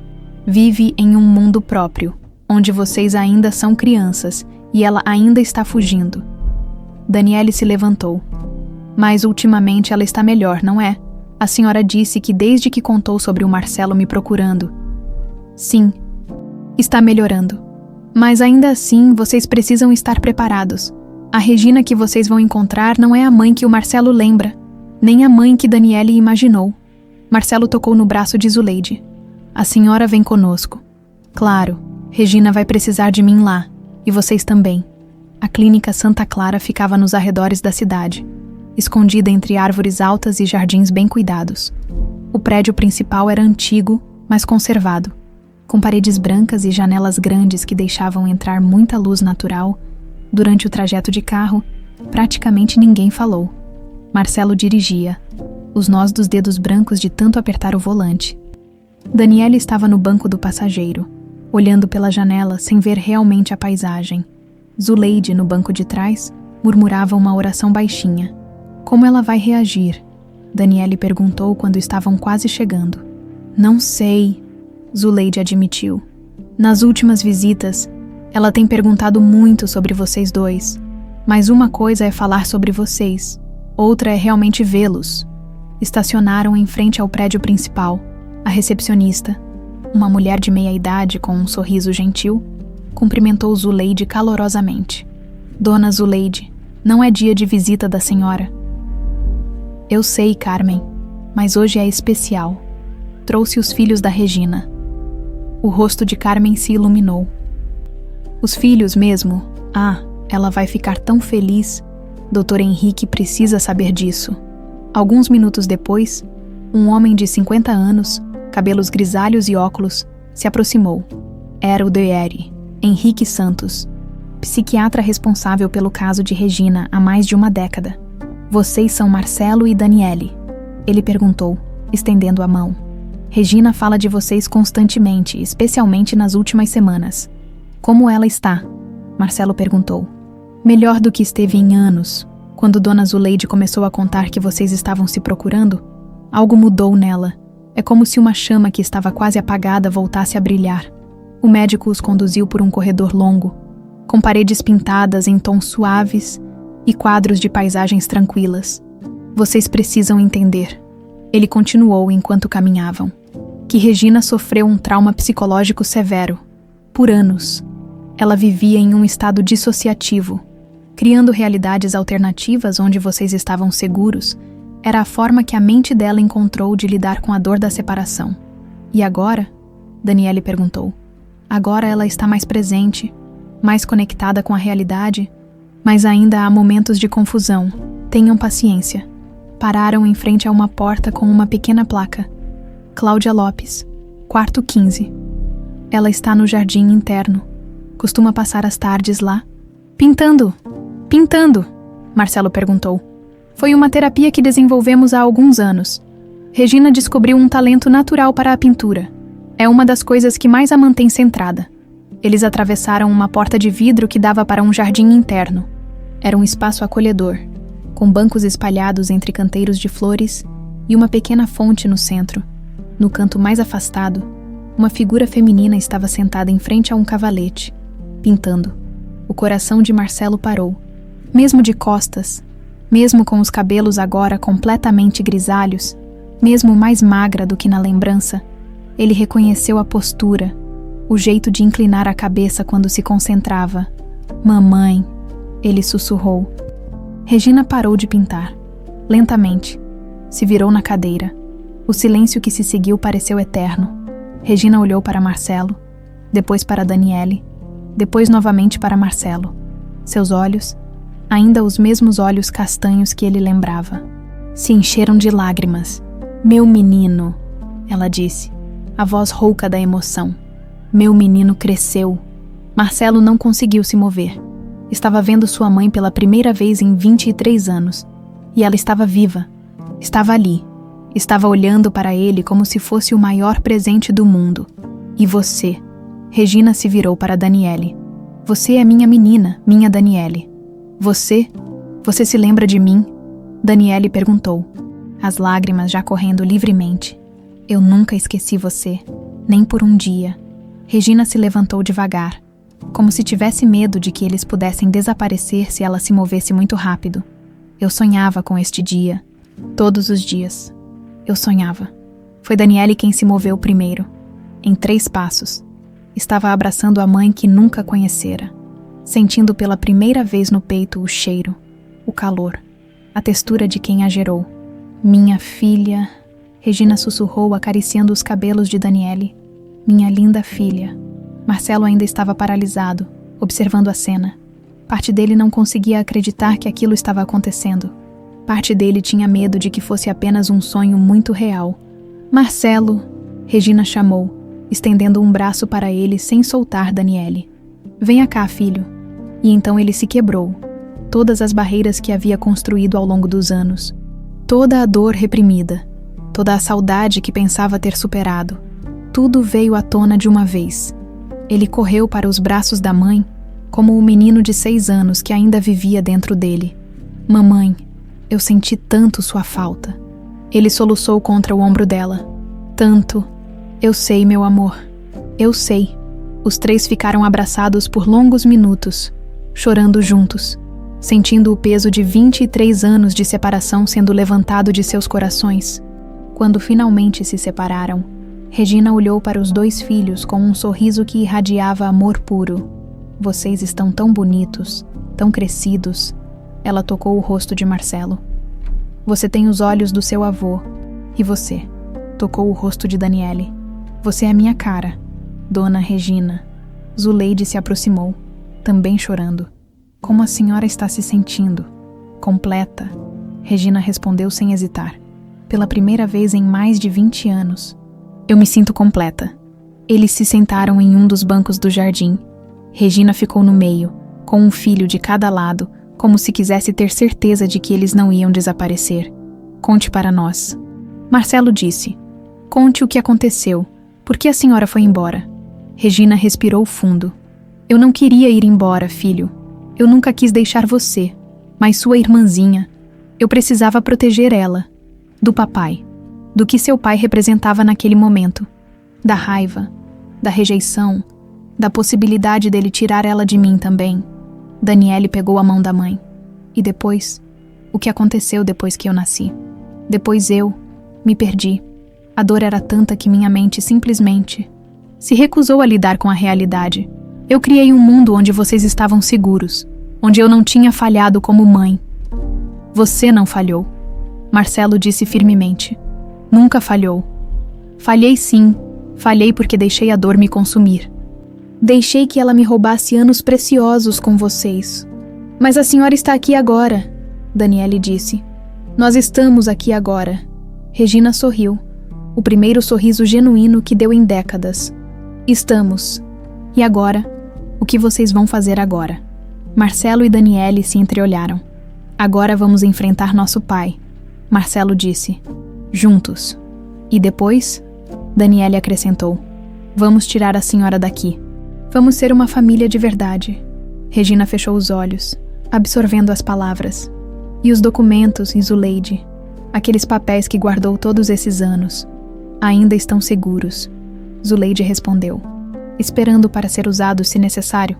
Vive em um mundo próprio, onde vocês ainda são crianças e ela ainda está fugindo. Daniele se levantou. Mas ultimamente ela está melhor, não é? A senhora disse que desde que contou sobre o Marcelo me procurando. Sim, está melhorando. Mas ainda assim, vocês precisam estar preparados. A Regina que vocês vão encontrar não é a mãe que o Marcelo lembra, nem a mãe que Daniele imaginou. Marcelo tocou no braço de Zuleide. A senhora vem conosco. Claro, Regina vai precisar de mim lá, e vocês também. A clínica Santa Clara ficava nos arredores da cidade, escondida entre árvores altas e jardins bem cuidados. O prédio principal era antigo, mas conservado, com paredes brancas e janelas grandes que deixavam entrar muita luz natural. Durante o trajeto de carro, praticamente ninguém falou. Marcelo dirigia, os nós dos dedos brancos de tanto apertar o volante. Daniele estava no banco do passageiro, olhando pela janela sem ver realmente a paisagem. Zuleide, no banco de trás, murmurava uma oração baixinha. Como ela vai reagir? Daniele perguntou quando estavam quase chegando. Não sei, Zuleide admitiu. Nas últimas visitas, ela tem perguntado muito sobre vocês dois. Mas uma coisa é falar sobre vocês, outra é realmente vê-los. Estacionaram em frente ao prédio principal. A recepcionista, uma mulher de meia-idade com um sorriso gentil, cumprimentou Zuleide calorosamente. Dona Zuleide, não é dia de visita da senhora. Eu sei, Carmen, mas hoje é especial. Trouxe os filhos da Regina. O rosto de Carmen se iluminou. Os filhos mesmo? Ah, ela vai ficar tão feliz. Dr. Henrique precisa saber disso. Alguns minutos depois, um homem de 50 anos, cabelos grisalhos e óculos, se aproximou. Era o Dr. Henrique Santos, psiquiatra responsável pelo caso de Regina há mais de uma década. Vocês são Marcelo e Daniele? Ele perguntou, estendendo a mão. Regina fala de vocês constantemente, especialmente nas últimas semanas. Como ela está? Marcelo perguntou. Melhor do que esteve em anos. Quando Dona Zuleide começou a contar que vocês estavam se procurando, algo mudou nela. É como se uma chama que estava quase apagada voltasse a brilhar. O médico os conduziu por um corredor longo, com paredes pintadas em tons suaves e quadros de paisagens tranquilas. Vocês precisam entender. Ele continuou enquanto caminhavam. Que Regina sofreu um trauma psicológico severo. Por anos, ela vivia em um estado dissociativo. Criando realidades alternativas onde vocês estavam seguros, era a forma que a mente dela encontrou de lidar com a dor da separação. E agora? Daniele perguntou. Agora ela está mais presente, mais conectada com a realidade, mas ainda há momentos de confusão. Tenham paciência. Pararam em frente a uma porta com uma pequena placa. Cláudia Lopes, quarto 15. Ela está no jardim interno. Costuma passar as tardes lá. Pintando! Pintando! Marcelo perguntou. Foi uma terapia que desenvolvemos há alguns anos. Regina descobriu um talento natural para a pintura. É uma das coisas que mais a mantém centrada. Eles atravessaram uma porta de vidro que dava para um jardim interno. Era um espaço acolhedor, com bancos espalhados entre canteiros de flores e uma pequena fonte no centro. No canto mais afastado, uma figura feminina estava sentada em frente a um cavalete, pintando. O coração de Marcelo parou. Mesmo de costas, mesmo com os cabelos agora completamente grisalhos, mesmo mais magra do que na lembrança, ele reconheceu a postura, o jeito de inclinar a cabeça quando se concentrava. Mamãe, ele sussurrou. Regina parou de pintar. Lentamente, se virou na cadeira. O silêncio que se seguiu pareceu eterno. Regina olhou para Marcelo, depois para Daniele, depois novamente para Marcelo. Seus olhos, ainda os mesmos olhos castanhos que ele lembrava, se encheram de lágrimas. Meu menino, ela disse, a voz rouca da emoção. Meu menino cresceu. Marcelo não conseguiu se mover. Estava vendo sua mãe pela primeira vez em 23 anos. E ela estava viva. Estava ali. Estava olhando para ele como se fosse o maior presente do mundo. E você? Regina se virou para Daniele. Você é minha menina, minha Daniele. Você se lembra de mim? Daniele perguntou, as lágrimas já correndo livremente. Eu nunca esqueci você, nem por um dia. Regina se levantou devagar, como se tivesse medo de que eles pudessem desaparecer se ela se movesse muito rápido. Eu sonhava com este dia, todos os dias. Eu sonhava. Foi Daniele quem se moveu primeiro, em 3 passos. Estava abraçando a mãe que nunca conhecera, sentindo pela primeira vez no peito o cheiro, o calor, a textura de quem a gerou. Minha filha, Regina sussurrou, acariciando os cabelos de Daniele. Minha linda filha. Marcelo ainda estava paralisado, observando a cena. Parte dele não conseguia acreditar que aquilo estava acontecendo. Parte dele tinha medo de que fosse apenas um sonho muito real. Marcelo, Regina chamou, estendendo um braço para ele sem soltar Daniele. Venha cá, filho. E então ele se quebrou. Todas as barreiras que havia construído ao longo dos anos. Toda a dor reprimida. Toda a saudade que pensava ter superado. Tudo veio à tona de uma vez. Ele correu para os braços da mãe, como o menino de 6 anos que ainda vivia dentro dele. Mamãe, eu senti tanto sua falta. Ele soluçou contra o ombro dela. Tanto. Eu sei, meu amor. Eu sei. Os 3 ficaram abraçados por longos minutos, chorando juntos, sentindo o peso de 23 anos de separação sendo levantado de seus corações. Quando finalmente se separaram, Regina olhou para os 2 filhos com um sorriso que irradiava amor puro. Vocês estão tão bonitos, tão crescidos. Ela tocou o rosto de Marcelo. Você tem os olhos do seu avô. E você? Tocou o rosto de Daniele. Você é minha cara, Dona Regina. Zuleide se aproximou, também chorando. Como a senhora está se sentindo? Completa. Regina respondeu sem hesitar. Pela primeira vez em mais de 20 anos. Eu me sinto completa. Eles se sentaram em um dos bancos do jardim. Regina ficou no meio, com um filho de cada lado, como se quisesse ter certeza de que eles não iam desaparecer. Conte para nós. Marcelo disse. Conte o que aconteceu. Por que a senhora foi embora? Regina respirou fundo. Eu não queria ir embora, filho. Eu nunca quis deixar você, mas sua irmãzinha. Eu precisava proteger ela. Do papai. Do que seu pai representava naquele momento. Da raiva. Da rejeição. Da possibilidade dele tirar ela de mim também. Daniele pegou a mão da mãe. E depois? O que aconteceu depois que eu nasci? Depois eu me perdi. A dor era tanta que minha mente simplesmente se recusou a lidar com a realidade. Eu criei um mundo onde vocês estavam seguros, onde eu não tinha falhado como mãe. Você não falhou, Marcelo disse firmemente. Nunca falhou. Falhei sim, falhei porque deixei a dor me consumir. Deixei que ela me roubasse anos preciosos com vocês. Mas a senhora está aqui agora, Daniele disse. Nós estamos aqui agora. Regina sorriu. O primeiro sorriso genuíno que deu em décadas. Estamos. E agora? O que vocês vão fazer agora? Marcelo e Daniele se entreolharam. Agora vamos enfrentar nosso pai, Marcelo disse. Juntos. E depois? Daniele acrescentou. Vamos tirar a senhora daqui. Vamos ser uma família de verdade. Regina fechou os olhos, absorvendo as palavras. E os documentos, Zuleide? Aqueles papéis que guardou todos esses anos. Ainda estão seguros. Zuleide respondeu, esperando para ser usados se necessário.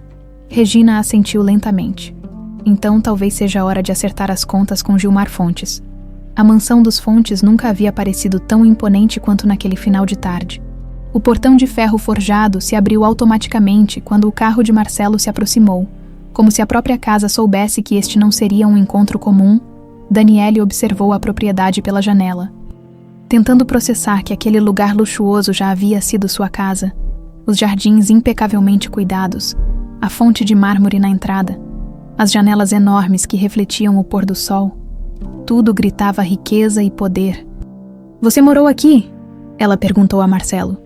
Regina assentiu lentamente. Então talvez seja a hora de acertar as contas com Gilmar Fontes. A mansão dos Fontes nunca havia parecido tão imponente quanto naquele final de tarde. O portão de ferro forjado se abriu automaticamente quando o carro de Marcelo se aproximou. Como se a própria casa soubesse que este não seria um encontro comum, Daniele observou a propriedade pela janela. Tentando processar que aquele lugar luxuoso já havia sido sua casa, os jardins impecavelmente cuidados, a fonte de mármore na entrada, as janelas enormes que refletiam o pôr do sol, tudo gritava riqueza e poder. Você morou aqui? Ela perguntou a Marcelo.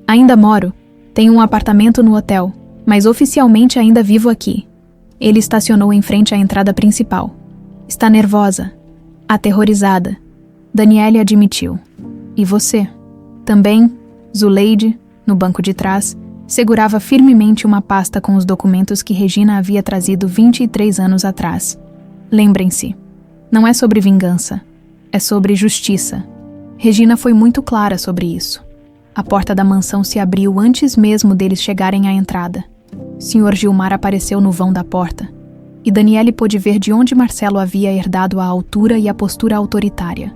Ainda moro. Tenho um apartamento no hotel, mas oficialmente ainda vivo aqui. Ele estacionou em frente à entrada principal. Está nervosa, aterrorizada. Daniele admitiu. E você? Também, Zuleide, no banco de trás, segurava firmemente uma pasta com os documentos que Regina havia trazido 23 anos atrás. Lembrem-se, não é sobre vingança, é sobre justiça. Regina foi muito clara sobre isso. A porta da mansão se abriu antes mesmo deles chegarem à entrada. Sr. Gilmar apareceu no vão da porta, e Daniele pôde ver de onde Marcelo havia herdado a altura e a postura autoritária.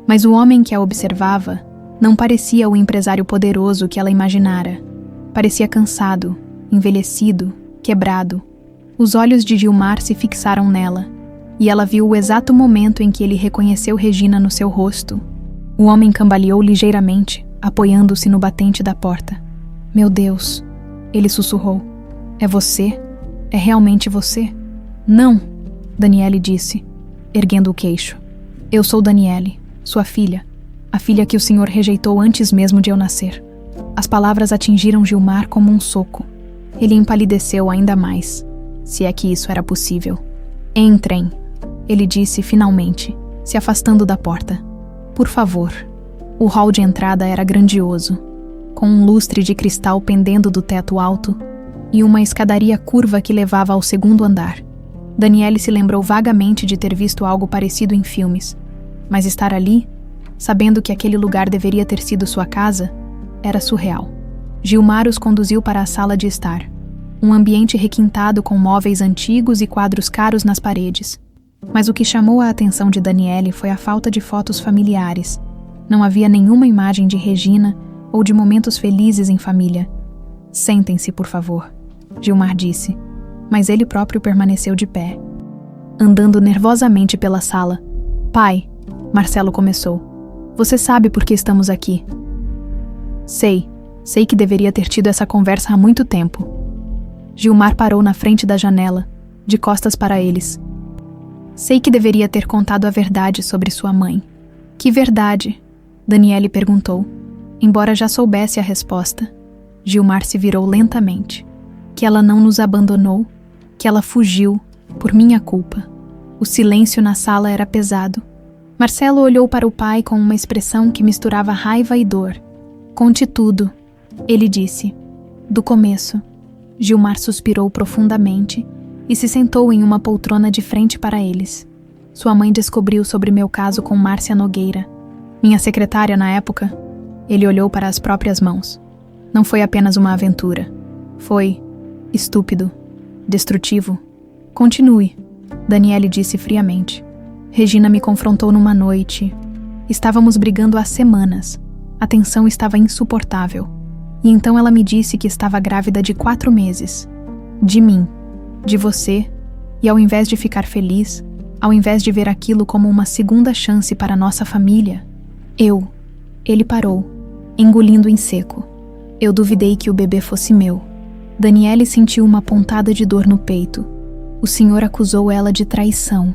Mas o homem que a observava não parecia o empresário poderoso que ela imaginara. Parecia cansado, envelhecido, quebrado. Os olhos de Gilmar se fixaram nela, e ela viu o exato momento em que ele reconheceu Regina no seu rosto. O homem cambaleou ligeiramente, apoiando-se no batente da porta. Meu Deus, ele sussurrou. É você? É realmente você? Não, Daniele disse, erguendo o queixo. Eu sou Daniele, sua filha, a filha que o senhor rejeitou antes mesmo de eu nascer. As palavras atingiram Gilmar como um soco. Ele empalideceu ainda mais, se é que isso era possível. Entrem, ele disse finalmente, se afastando da porta. Por favor. O hall de entrada era grandioso, com um lustre de cristal pendendo do teto alto e uma escadaria curva que levava ao segundo andar. Daniele se lembrou vagamente de ter visto algo parecido em filmes, mas estar ali, sabendo que aquele lugar deveria ter sido sua casa, era surreal. Gilmar os conduziu para a sala de estar, um ambiente requintado com móveis antigos e quadros caros nas paredes. Mas o que chamou a atenção de Daniele foi a falta de fotos familiares. Não havia nenhuma imagem de Regina ou de momentos felizes em família. Sentem-se, por favor, Gilmar disse, mas ele próprio permaneceu de pé. Andando nervosamente pela sala. Pai, Marcelo começou. Você sabe por que estamos aqui? Sei que deveria ter tido essa conversa há muito tempo. Gilmar parou na frente da janela, de costas para eles. Sei que deveria ter contado a verdade sobre sua mãe. Que verdade? Daniele perguntou, embora já soubesse a resposta. Gilmar se virou lentamente. Que ela não nos abandonou, que ela fugiu, por minha culpa. O silêncio na sala era pesado. Marcelo olhou para o pai com uma expressão que misturava raiva e dor. Conte tudo, ele disse. Do começo. Gilmar suspirou profundamente e se sentou em uma poltrona de frente para eles. Sua mãe descobriu sobre meu caso com Márcia Nogueira, minha secretária na época. Ele olhou para as próprias mãos. Não foi apenas uma aventura. Foi estúpido, destrutivo. Continue, Daniele disse friamente. Regina me confrontou numa noite. Estávamos brigando há semanas. A tensão estava insuportável. E então ela me disse que estava grávida de 4 meses. De mim, de você, e ao invés de ficar feliz, ao invés de ver aquilo como uma segunda chance para nossa família, Ele parou, engolindo em seco. Eu duvidei que o bebê fosse meu. Daniele sentiu uma pontada de dor no peito. O senhor acusou ela de traição.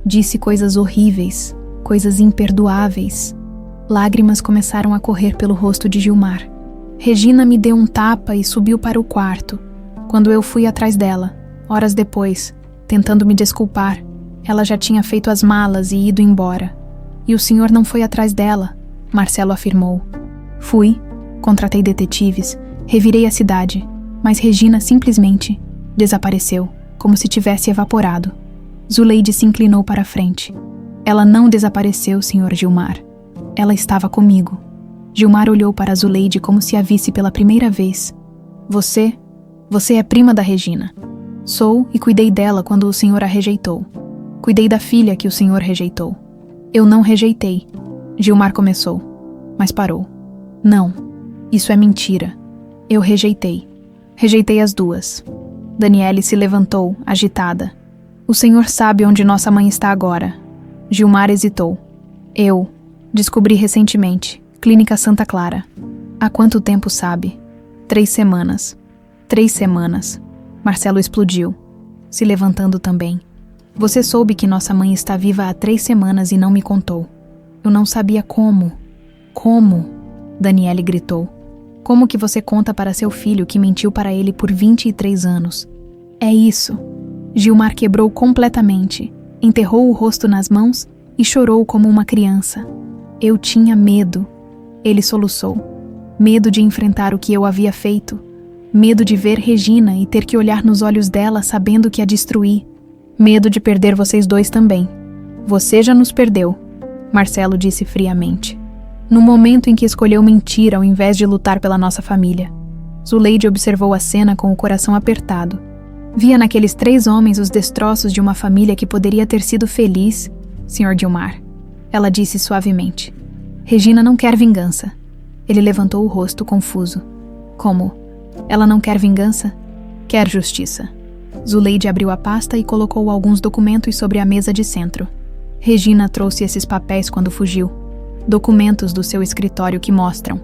Disse coisas horríveis, coisas imperdoáveis. Lágrimas começaram a correr pelo rosto de Gilmar. Regina me deu um tapa e subiu para o quarto. Quando eu fui atrás dela, horas depois, tentando me desculpar, ela já tinha feito as malas e ido embora. E o senhor não foi atrás dela, Marcelo afirmou. Fui, contratei detetives, revirei a cidade, mas Regina simplesmente desapareceu, como se tivesse evaporado. Zuleide se inclinou para a frente. Ela não desapareceu, senhor Gilmar. Ela estava comigo. Gilmar olhou para Zuleide como se a visse pela primeira vez. Você é prima da Regina. Sou e cuidei dela quando o senhor a rejeitou. Cuidei da filha que o senhor rejeitou. Eu não rejeitei. Gilmar começou, mas parou. Não, isso é mentira. Eu rejeitei. Rejeitei as duas. Daniele se levantou, agitada. O senhor sabe onde nossa mãe está agora. Gilmar hesitou. Eu descobri recentemente. Clínica Santa Clara. Há quanto tempo sabe? 3 semanas. 3 semanas. Marcelo explodiu, se levantando também. Você soube que nossa mãe está viva há 3 semanas e não me contou. Eu não sabia como. Como? Daniele gritou. Como que você conta para seu filho que mentiu para ele por 23 anos? É isso. Gilmar quebrou completamente, enterrou o rosto nas mãos e chorou como uma criança. Eu tinha medo. Ele soluçou. Medo de enfrentar o que eu havia feito. Medo de ver Regina e ter que olhar nos olhos dela sabendo que a destruí. Medo de perder vocês dois também. Você já nos perdeu, Marcelo disse friamente. No momento em que escolheu mentir ao invés de lutar pela nossa família. Zuleide observou a cena com o coração apertado. Via naqueles 3 homens os destroços de uma família que poderia ter sido feliz, Sr. Gilmar. Ela disse suavemente. Regina não quer vingança. Ele levantou o rosto confuso. Como? Ela não quer vingança? Quer justiça. Zuleide abriu a pasta e colocou alguns documentos sobre a mesa de centro. Regina trouxe esses papéis quando fugiu. documentos do seu escritório que mostram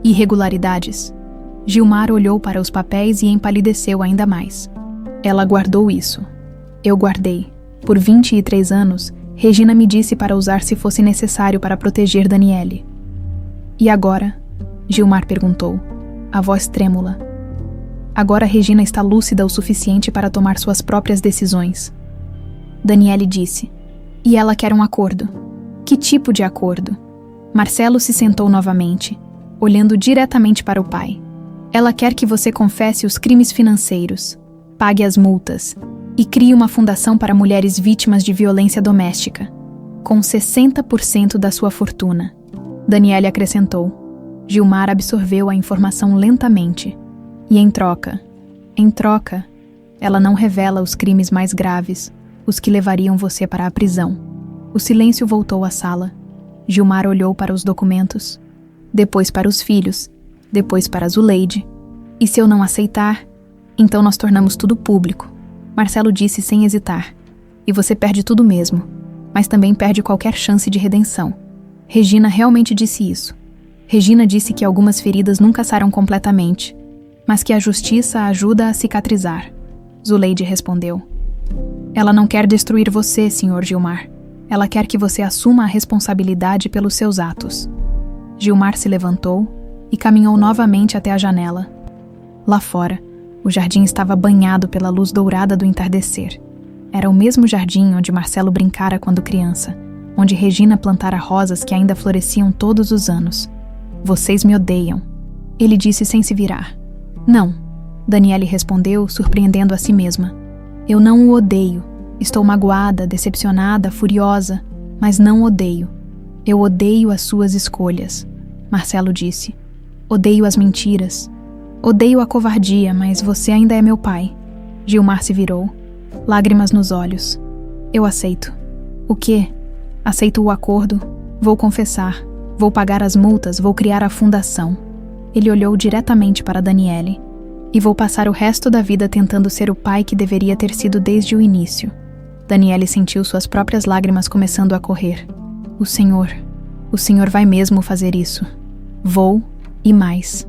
irregularidades. Gilmar olhou para os papéis e empalideceu ainda mais. Ela guardou isso. Eu guardei. Por 23 anos, Regina me disse para usar se fosse necessário para proteger Daniele. E agora? Gilmar perguntou, a voz trêmula. Agora Regina está lúcida o suficiente para tomar suas próprias decisões. Daniele disse. E ela quer um acordo. Que tipo de acordo? Marcelo se sentou novamente, olhando diretamente para o pai. Ela quer que você confesse os crimes financeiros, pague as multas e crie uma fundação para mulheres vítimas de violência doméstica, com 60% da sua fortuna. Daniele acrescentou. Gilmar absorveu a informação lentamente. E em troca, ela não revela os crimes mais graves, os que levariam você para a prisão. O silêncio voltou à sala. Gilmar olhou para os documentos, depois para os filhos, depois para Zuleide. E se eu não aceitar, então nós tornamos tudo público. Marcelo disse sem hesitar. E você perde tudo mesmo, mas também perde qualquer chance de redenção. Regina realmente disse isso. Regina disse que algumas feridas nunca saram completamente, mas que a justiça ajuda a cicatrizar. Zuleide respondeu. Ela não quer destruir você, Sr. Gilmar. Ela quer que você assuma a responsabilidade pelos seus atos. Gilmar se levantou e caminhou novamente até a janela. Lá fora, o jardim estava banhado pela luz dourada do entardecer. Era o mesmo jardim onde Marcelo brincara quando criança, onde Regina plantara rosas que ainda floresciam todos os anos. Vocês me odeiam, ele disse sem se virar. Não, Daniele respondeu, surpreendendo a si mesma. Eu não o odeio. Estou magoada, decepcionada, furiosa, mas não odeio. Eu odeio as suas escolhas, Marcelo disse. Odeio as mentiras. Odeio a covardia, mas você ainda é meu pai. Gilmar se virou, lágrimas nos olhos. Eu aceito. O quê? Aceito o acordo. Vou confessar. Vou pagar as multas, vou criar a fundação. Ele olhou diretamente para Daniele. E vou passar o resto da vida tentando ser o pai que deveria ter sido desde o início. Daniele sentiu suas próprias lágrimas começando a correr. O Senhor vai mesmo fazer isso. Vou, e mais.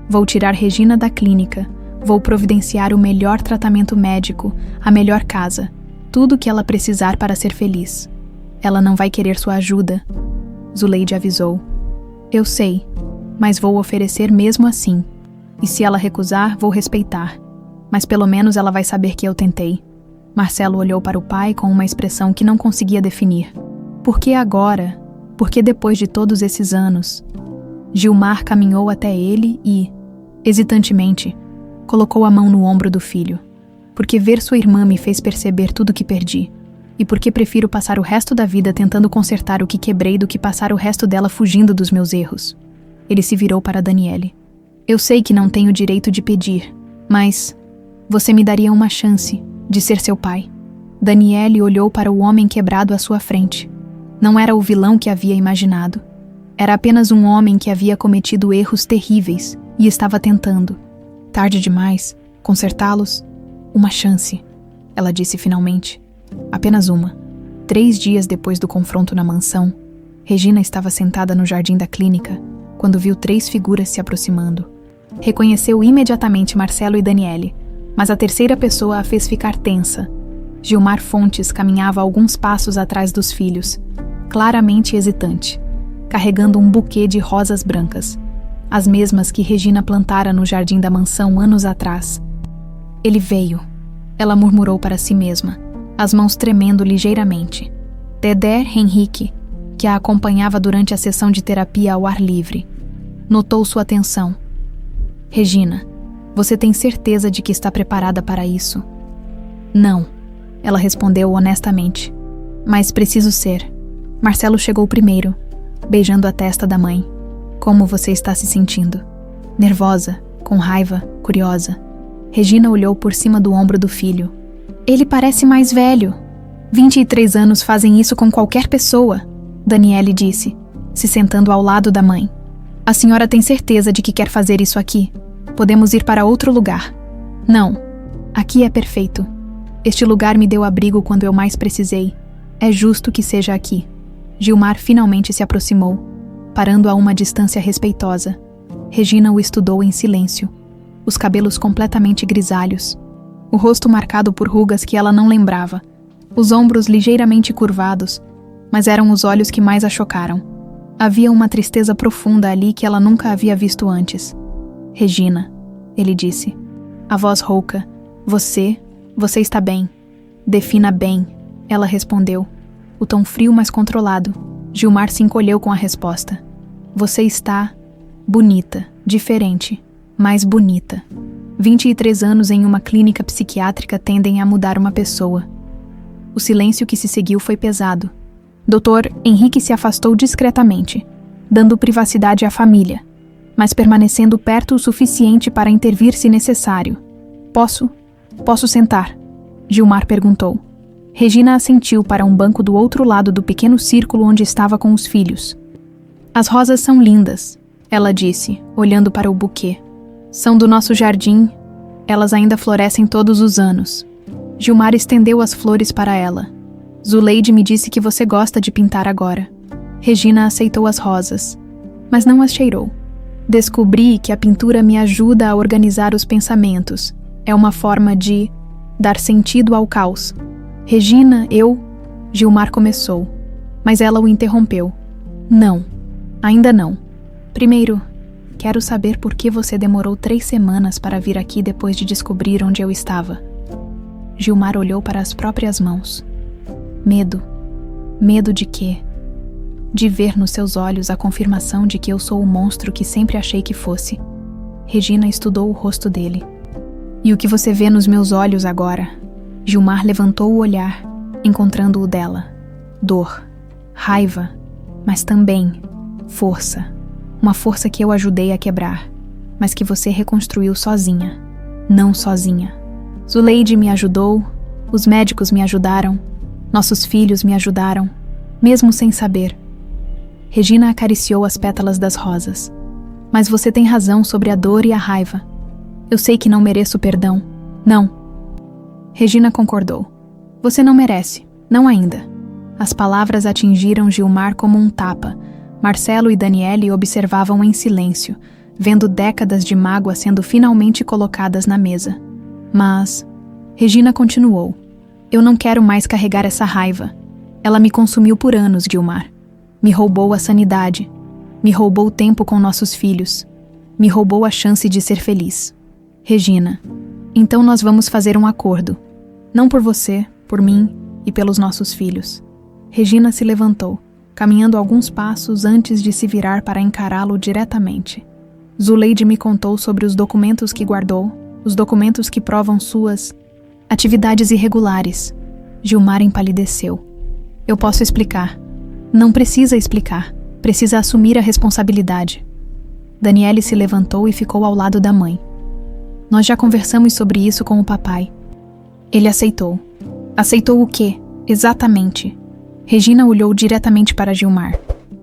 Vou tirar Regina da clínica. Vou providenciar o melhor tratamento médico, a melhor casa, tudo o que ela precisar para ser feliz. Ela não vai querer sua ajuda. Zuleide avisou. Eu sei, mas vou oferecer mesmo assim. E se ela recusar, vou respeitar. Mas pelo menos ela vai saber que eu tentei. Marcelo olhou para o pai com uma expressão que não conseguia definir. Por que agora? Por que depois de todos esses anos? Gilmar caminhou até ele e, hesitantemente, colocou a mão no ombro do filho. Porque ver sua irmã me fez perceber tudo que perdi. E porque prefiro passar o resto da vida tentando consertar o que quebrei do que passar o resto dela fugindo dos meus erros. Ele se virou para Daniele. Eu sei que não tenho direito de pedir, mas você me daria uma chance de ser seu pai. Daniele olhou para o homem quebrado à sua frente. Não era o vilão que havia imaginado. Era apenas um homem que havia cometido erros terríveis e estava tentando, tarde demais, consertá-los. Uma chance, ela disse finalmente. Apenas uma. 3 dias depois do confronto na mansão, Regina estava sentada no jardim da clínica quando viu 3 figuras se aproximando. Reconheceu imediatamente Marcelo e Daniele, mas a terceira pessoa a fez ficar tensa. Gilmar Fontes caminhava alguns passos atrás dos filhos, claramente hesitante, carregando um buquê de rosas brancas, as mesmas que Regina plantara no jardim da mansão anos atrás. Ele veio, ela murmurou para si mesma, as mãos tremendo ligeiramente. Dedé Henrique, que a acompanhava durante a sessão de terapia ao ar livre, notou sua atenção. Regina, você tem certeza de que está preparada para isso? Não, ela respondeu honestamente. Mas preciso ser. Marcelo chegou primeiro, beijando a testa da mãe. Como você está se sentindo? Nervosa, com raiva, curiosa. Regina olhou por cima do ombro do filho. Ele parece mais velho. 23 anos fazem isso com qualquer pessoa, Daniele disse, se sentando ao lado da mãe. A senhora tem certeza de que quer fazer isso aqui? Podemos ir para outro lugar. Não, aqui é perfeito. Este lugar me deu abrigo quando eu mais precisei. É justo que seja aqui. Gilmar finalmente se aproximou. parando a uma distância respeitosa. Regina o estudou em silêncio, os cabelos completamente grisalhos, o rosto marcado por rugas que ela não lembrava, os ombros ligeiramente curvados, mas eram os olhos que mais a chocaram. Havia uma tristeza profunda ali que ela nunca havia visto antes. Regina, ele disse. A voz rouca. Você está bem. Defina bem, ela respondeu. O tom frio, mas controlado. Gilmar se encolheu com a resposta. Você está bonita, diferente, mais bonita. 23 anos em uma clínica psiquiátrica tendem a mudar uma pessoa. O silêncio que se seguiu foi pesado. Dr. Henrique se afastou discretamente, dando privacidade à família, mas permanecendo perto o suficiente para intervir se necessário. Posso sentar? Gilmar perguntou. Regina assentiu para um banco do outro lado do pequeno círculo onde estava com os filhos. As rosas são lindas, ela disse, olhando para o buquê. São do nosso jardim. Elas ainda florescem todos os anos. Gilmar estendeu as flores para ela. Zuleide me disse que você gosta de pintar agora. Regina aceitou as rosas, mas não as cheirou. Descobri que a pintura me ajuda a organizar os pensamentos. É uma forma de dar sentido ao caos. Regina, Gilmar começou, mas ela o interrompeu. Não, ainda não. Primeiro, quero saber por que você demorou 3 semanas para vir aqui depois de descobrir onde eu estava. Gilmar olhou para as próprias mãos. Medo. Medo de quê? De ver nos seus olhos a confirmação de que eu sou o monstro que sempre achei que fosse. Regina estudou o rosto dele. E o que você vê nos meus olhos agora? Gilmar levantou o olhar, encontrando o dela. Dor, raiva, mas também força. Uma força que eu ajudei a quebrar, mas que você reconstruiu sozinha. Não sozinha. Zuleide me ajudou, os médicos me ajudaram, nossos filhos me ajudaram, mesmo sem saber. Regina acariciou as pétalas das rosas. Mas você tem razão sobre a dor e a raiva. Eu sei que não mereço perdão. Não. Regina concordou. Você não merece, não ainda. As palavras atingiram Gilmar como um tapa. Marcelo e Daniele observavam em silêncio, vendo décadas de mágoa sendo finalmente colocadas na mesa. Mas Regina continuou. Eu não quero mais carregar essa raiva. Ela me consumiu por anos, Gilmar. Me roubou a sanidade. Me roubou o tempo com nossos filhos. Me roubou a chance de ser feliz. Regina, então nós vamos fazer um acordo. Não por você, por mim e pelos nossos filhos. Regina se levantou, caminhando alguns passos antes de se virar para encará-lo diretamente. Zuleide me contou sobre os documentos que guardou, os documentos que provam suas atividades irregulares. Gilmar empalideceu. Eu posso explicar. Não precisa explicar. Precisa assumir a responsabilidade. Daniele se levantou e ficou ao lado da mãe. Nós já conversamos sobre isso com o papai. Ele aceitou. Aceitou o quê? Exatamente. Regina olhou diretamente para Gilmar.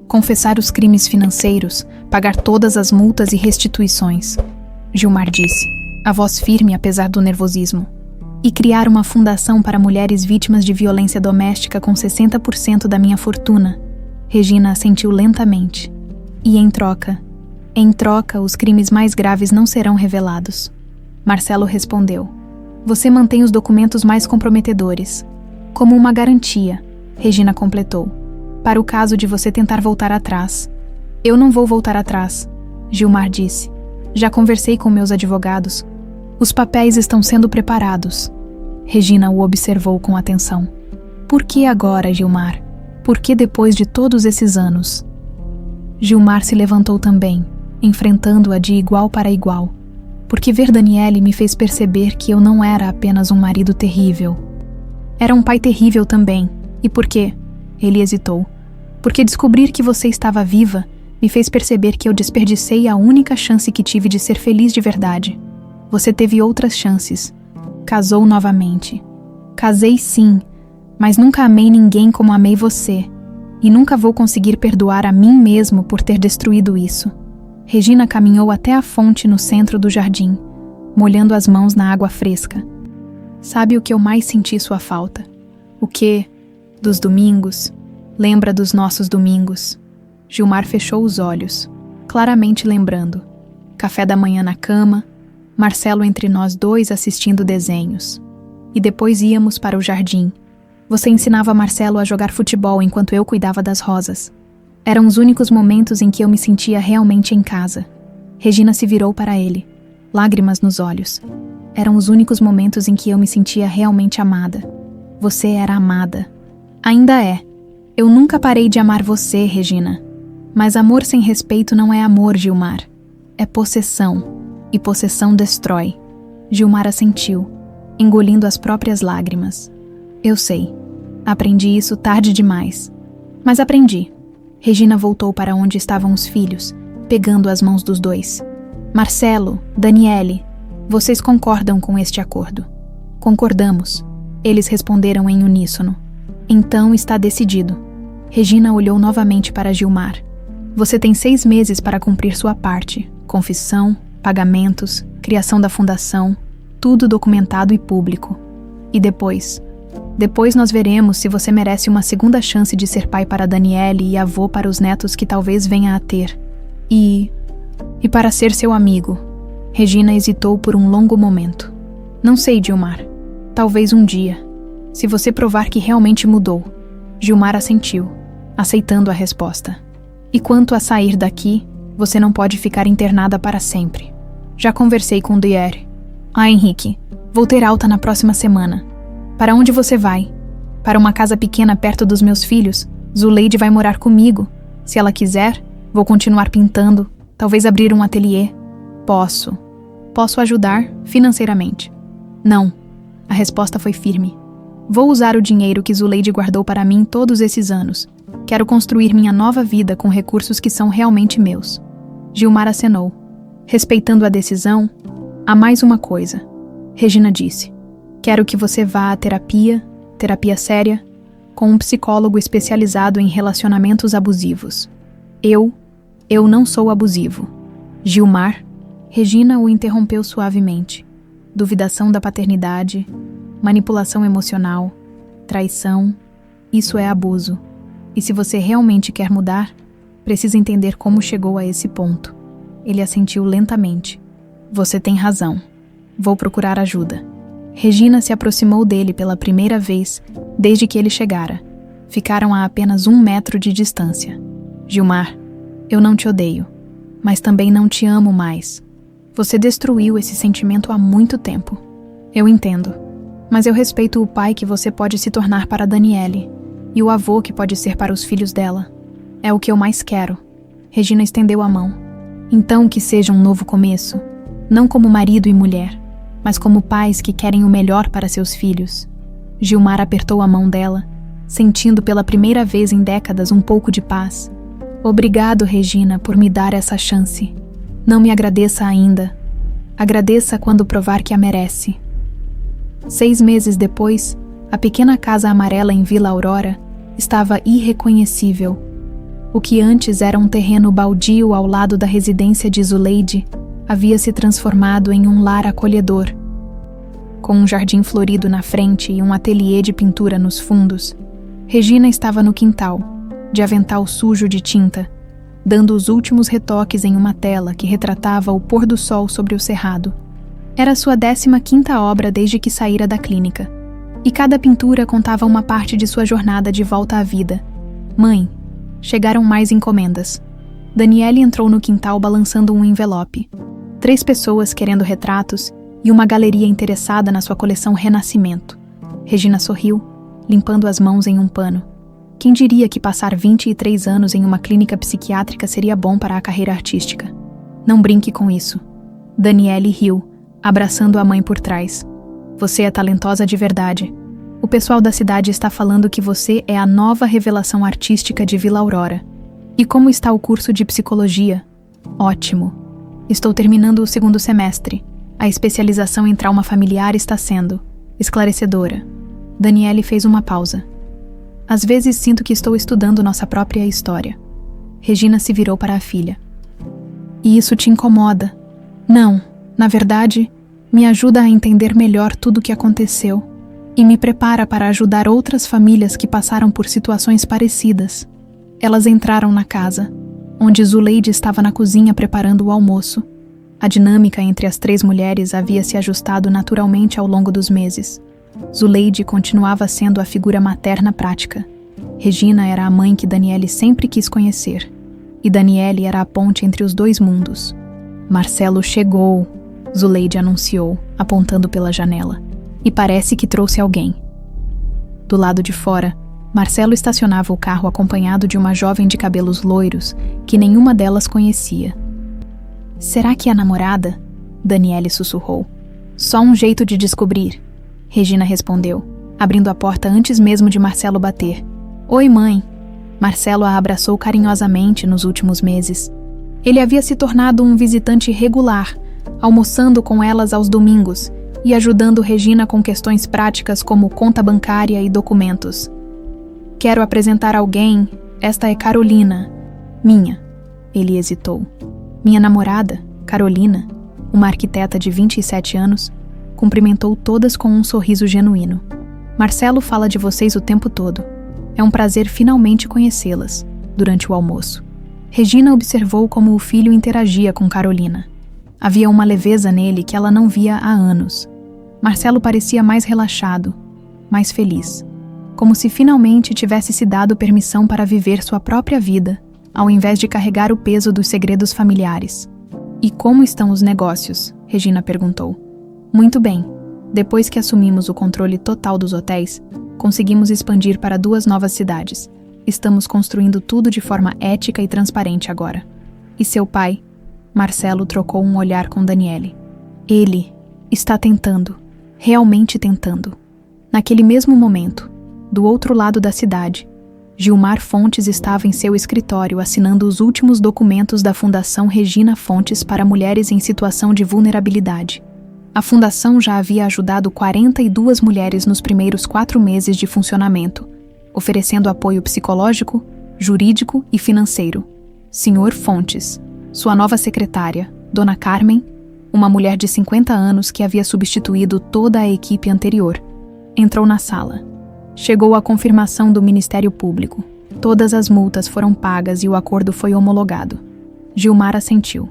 Confessar os crimes financeiros, pagar todas as multas e restituições. Gilmar disse, a voz firme apesar do nervosismo. E criar uma fundação para mulheres vítimas de violência doméstica com 60% da minha fortuna. Regina assentiu lentamente. E em troca, os crimes mais graves não serão revelados. Marcelo respondeu. Você mantém os documentos mais comprometedores. Como uma garantia, Regina completou. Para o caso de você tentar voltar atrás. Eu não vou voltar atrás, Gilmar disse. Já conversei com meus advogados. Os papéis estão sendo preparados. Regina o observou com atenção. Por que agora, Gilmar? Por que depois de todos esses anos? Gilmar se levantou também, enfrentando-a de igual para igual. Porque ver Daniele me fez perceber que eu não era apenas um marido terrível. Era um pai terrível também. E por quê? Ele hesitou. Porque descobrir que você estava viva me fez perceber que eu desperdicei a única chance que tive de ser feliz de verdade. Você teve outras chances. Casou novamente. Casei sim, mas nunca amei ninguém como amei você. E nunca vou conseguir perdoar a mim mesmo por ter destruído isso. Regina caminhou até a fonte no centro do jardim, molhando as mãos na água fresca. Sabe o que eu mais senti sua falta? O quê? Dos domingos. Lembra dos nossos domingos. Gilmar fechou os olhos, claramente lembrando. Café da manhã na cama, Marcelo entre nós dois assistindo desenhos. E depois íamos para o jardim. Você ensinava Marcelo a jogar futebol enquanto eu cuidava das rosas. Eram os únicos momentos em que eu me sentia realmente em casa. Regina se virou para ele, lágrimas nos olhos. Eram os únicos momentos em que eu me sentia realmente amada. Você era amada. Ainda é. Eu nunca parei de amar você, Regina. Mas amor sem respeito não é amor, Gilmar. É possessão. E possessão destrói. Gilmar assentiu, engolindo as próprias lágrimas. Eu sei. Aprendi isso tarde demais. Mas aprendi. Regina voltou para onde estavam os filhos, pegando as mãos dos dois. Marcelo, Daniele, vocês concordam com este acordo? Concordamos. Eles responderam em uníssono. Então está decidido. Regina olhou novamente para Gilmar. Você tem 6 meses para cumprir sua parte. Confissão, pagamentos, criação da fundação, tudo documentado e público. E depois? Depois nós veremos se você merece uma segunda chance de ser pai para Daniele e avô para os netos que talvez venha a ter. E para ser seu amigo. Regina hesitou por um longo momento. Não sei, Gilmar. Talvez um dia. Se você provar que realmente mudou. Gilmar assentiu, aceitando a resposta. E quanto a sair daqui, você não pode ficar internada para sempre. Já conversei com Dier. Henrique, vou ter alta na próxima semana. Para onde você vai? Para uma casa pequena perto dos meus filhos. Zuleide vai morar comigo. Se ela quiser, vou continuar pintando, talvez abrir um ateliê. Posso ajudar financeiramente. Não. A resposta foi firme. Vou usar o dinheiro que Zuleide guardou para mim todos esses anos. Quero construir minha nova vida com recursos que são realmente meus. Gilmar acenou. Respeitando a decisão, há mais uma coisa. Regina disse. Quero que você vá à terapia séria, com um psicólogo especializado em relacionamentos abusivos. Eu não sou abusivo. Gilmar, Regina o interrompeu suavemente. Duvidação da paternidade, manipulação emocional, traição, isso é abuso. E se você realmente quer mudar, precisa entender como chegou a esse ponto. Ele assentiu lentamente. Você tem razão. Vou procurar ajuda. Regina se aproximou dele pela primeira vez desde que ele chegara. Ficaram a apenas 1 metro de distância. Gilmar, eu não te odeio, mas também não te amo mais. Você destruiu esse sentimento há muito tempo. Eu entendo, mas eu respeito o pai que você pode se tornar para Daniele e o avô que pode ser para os filhos dela. É o que eu mais quero. Regina estendeu a mão. Então que seja um novo começo, não como marido e mulher, mas como pais que querem o melhor para seus filhos. Gilmar apertou a mão dela, sentindo pela primeira vez em décadas um pouco de paz. Obrigado, Regina, por me dar essa chance. Não me agradeça ainda. Agradeça quando provar que a merece. 6 meses depois, a pequena casa amarela em Vila Aurora estava irreconhecível. O que antes era um terreno baldio ao lado da residência de Zuleide havia se transformado em um lar acolhedor. Com um jardim florido na frente e um ateliê de pintura nos fundos, Regina estava no quintal, de avental sujo de tinta, dando os últimos retoques em uma tela que retratava o pôr do sol sobre o cerrado. Era sua 15ª obra desde que saíra da clínica, e cada pintura contava uma parte de sua jornada de volta à vida. Mãe, chegaram mais encomendas. Daniele entrou no quintal balançando um envelope. 3 pessoas querendo retratos e uma galeria interessada na sua coleção Renascimento. Regina sorriu, limpando as mãos em um pano. Quem diria que passar 23 anos em uma clínica psiquiátrica seria bom para a carreira artística? Não brinque com isso. Daniele riu, abraçando a mãe por trás. Você é talentosa de verdade. O pessoal da cidade está falando que você é a nova revelação artística de Vila Aurora. E como está o curso de psicologia? Ótimo. Estou terminando o 2º semestre. A especialização em trauma familiar está sendo esclarecedora. Daniele fez uma pausa. Às vezes sinto que estou estudando nossa própria história. Regina se virou para a filha. E isso te incomoda? Não, na verdade, me ajuda a entender melhor tudo o que aconteceu e me prepara para ajudar outras famílias que passaram por situações parecidas. Elas entraram na casa, onde Zuleide estava na cozinha preparando o almoço. A dinâmica entre as 3 mulheres havia se ajustado naturalmente ao longo dos meses. Zuleide continuava sendo a figura materna prática. Regina era a mãe que Daniele sempre quis conhecer. E Daniele era a ponte entre os 2 mundos. Marcelo chegou, Zuleide anunciou, apontando pela janela. E parece que trouxe alguém. Do lado de fora, Marcelo estacionava o carro acompanhado de uma jovem de cabelos loiros, que nenhuma delas conhecia. Será que é a namorada? Daniele sussurrou. Só um jeito de descobrir, Regina respondeu, abrindo a porta antes mesmo de Marcelo bater. Oi, mãe. Marcelo a abraçou carinhosamente nos últimos meses. Ele havia se tornado um visitante regular, almoçando com elas aos domingos e ajudando Regina com questões práticas como conta bancária e documentos. Quero apresentar alguém, esta é Carolina. Minha. Ele hesitou. Minha namorada, Carolina, uma arquiteta de 27 anos, cumprimentou todas com um sorriso genuíno. Marcelo fala de vocês o tempo todo. É um prazer finalmente conhecê-las, durante o almoço. Regina observou como o filho interagia com Carolina. Havia uma leveza nele que ela não via há anos. Marcelo parecia mais relaxado, mais feliz. Como se finalmente tivesse se dado permissão para viver sua própria vida, ao invés de carregar o peso dos segredos familiares. E como estão os negócios? Regina perguntou. Muito bem. Depois que assumimos o controle total dos hotéis, conseguimos expandir para 2 novas cidades. Estamos construindo tudo de forma ética e transparente agora. E seu pai? Marcelo trocou um olhar com Daniele. Ele está tentando, realmente tentando. Naquele mesmo momento, do outro lado da cidade, Gilmar Fontes estava em seu escritório assinando os últimos documentos da Fundação Regina Fontes para mulheres em situação de vulnerabilidade. A fundação já havia ajudado 42 mulheres nos primeiros 4 meses de funcionamento, oferecendo apoio psicológico, jurídico e financeiro. Senhor Fontes, sua nova secretária, Dona Carmen, uma mulher de 50 anos que havia substituído toda a equipe anterior, entrou na sala. Chegou a confirmação do Ministério Público. Todas as multas foram pagas e o acordo foi homologado. Gilmar assentiu.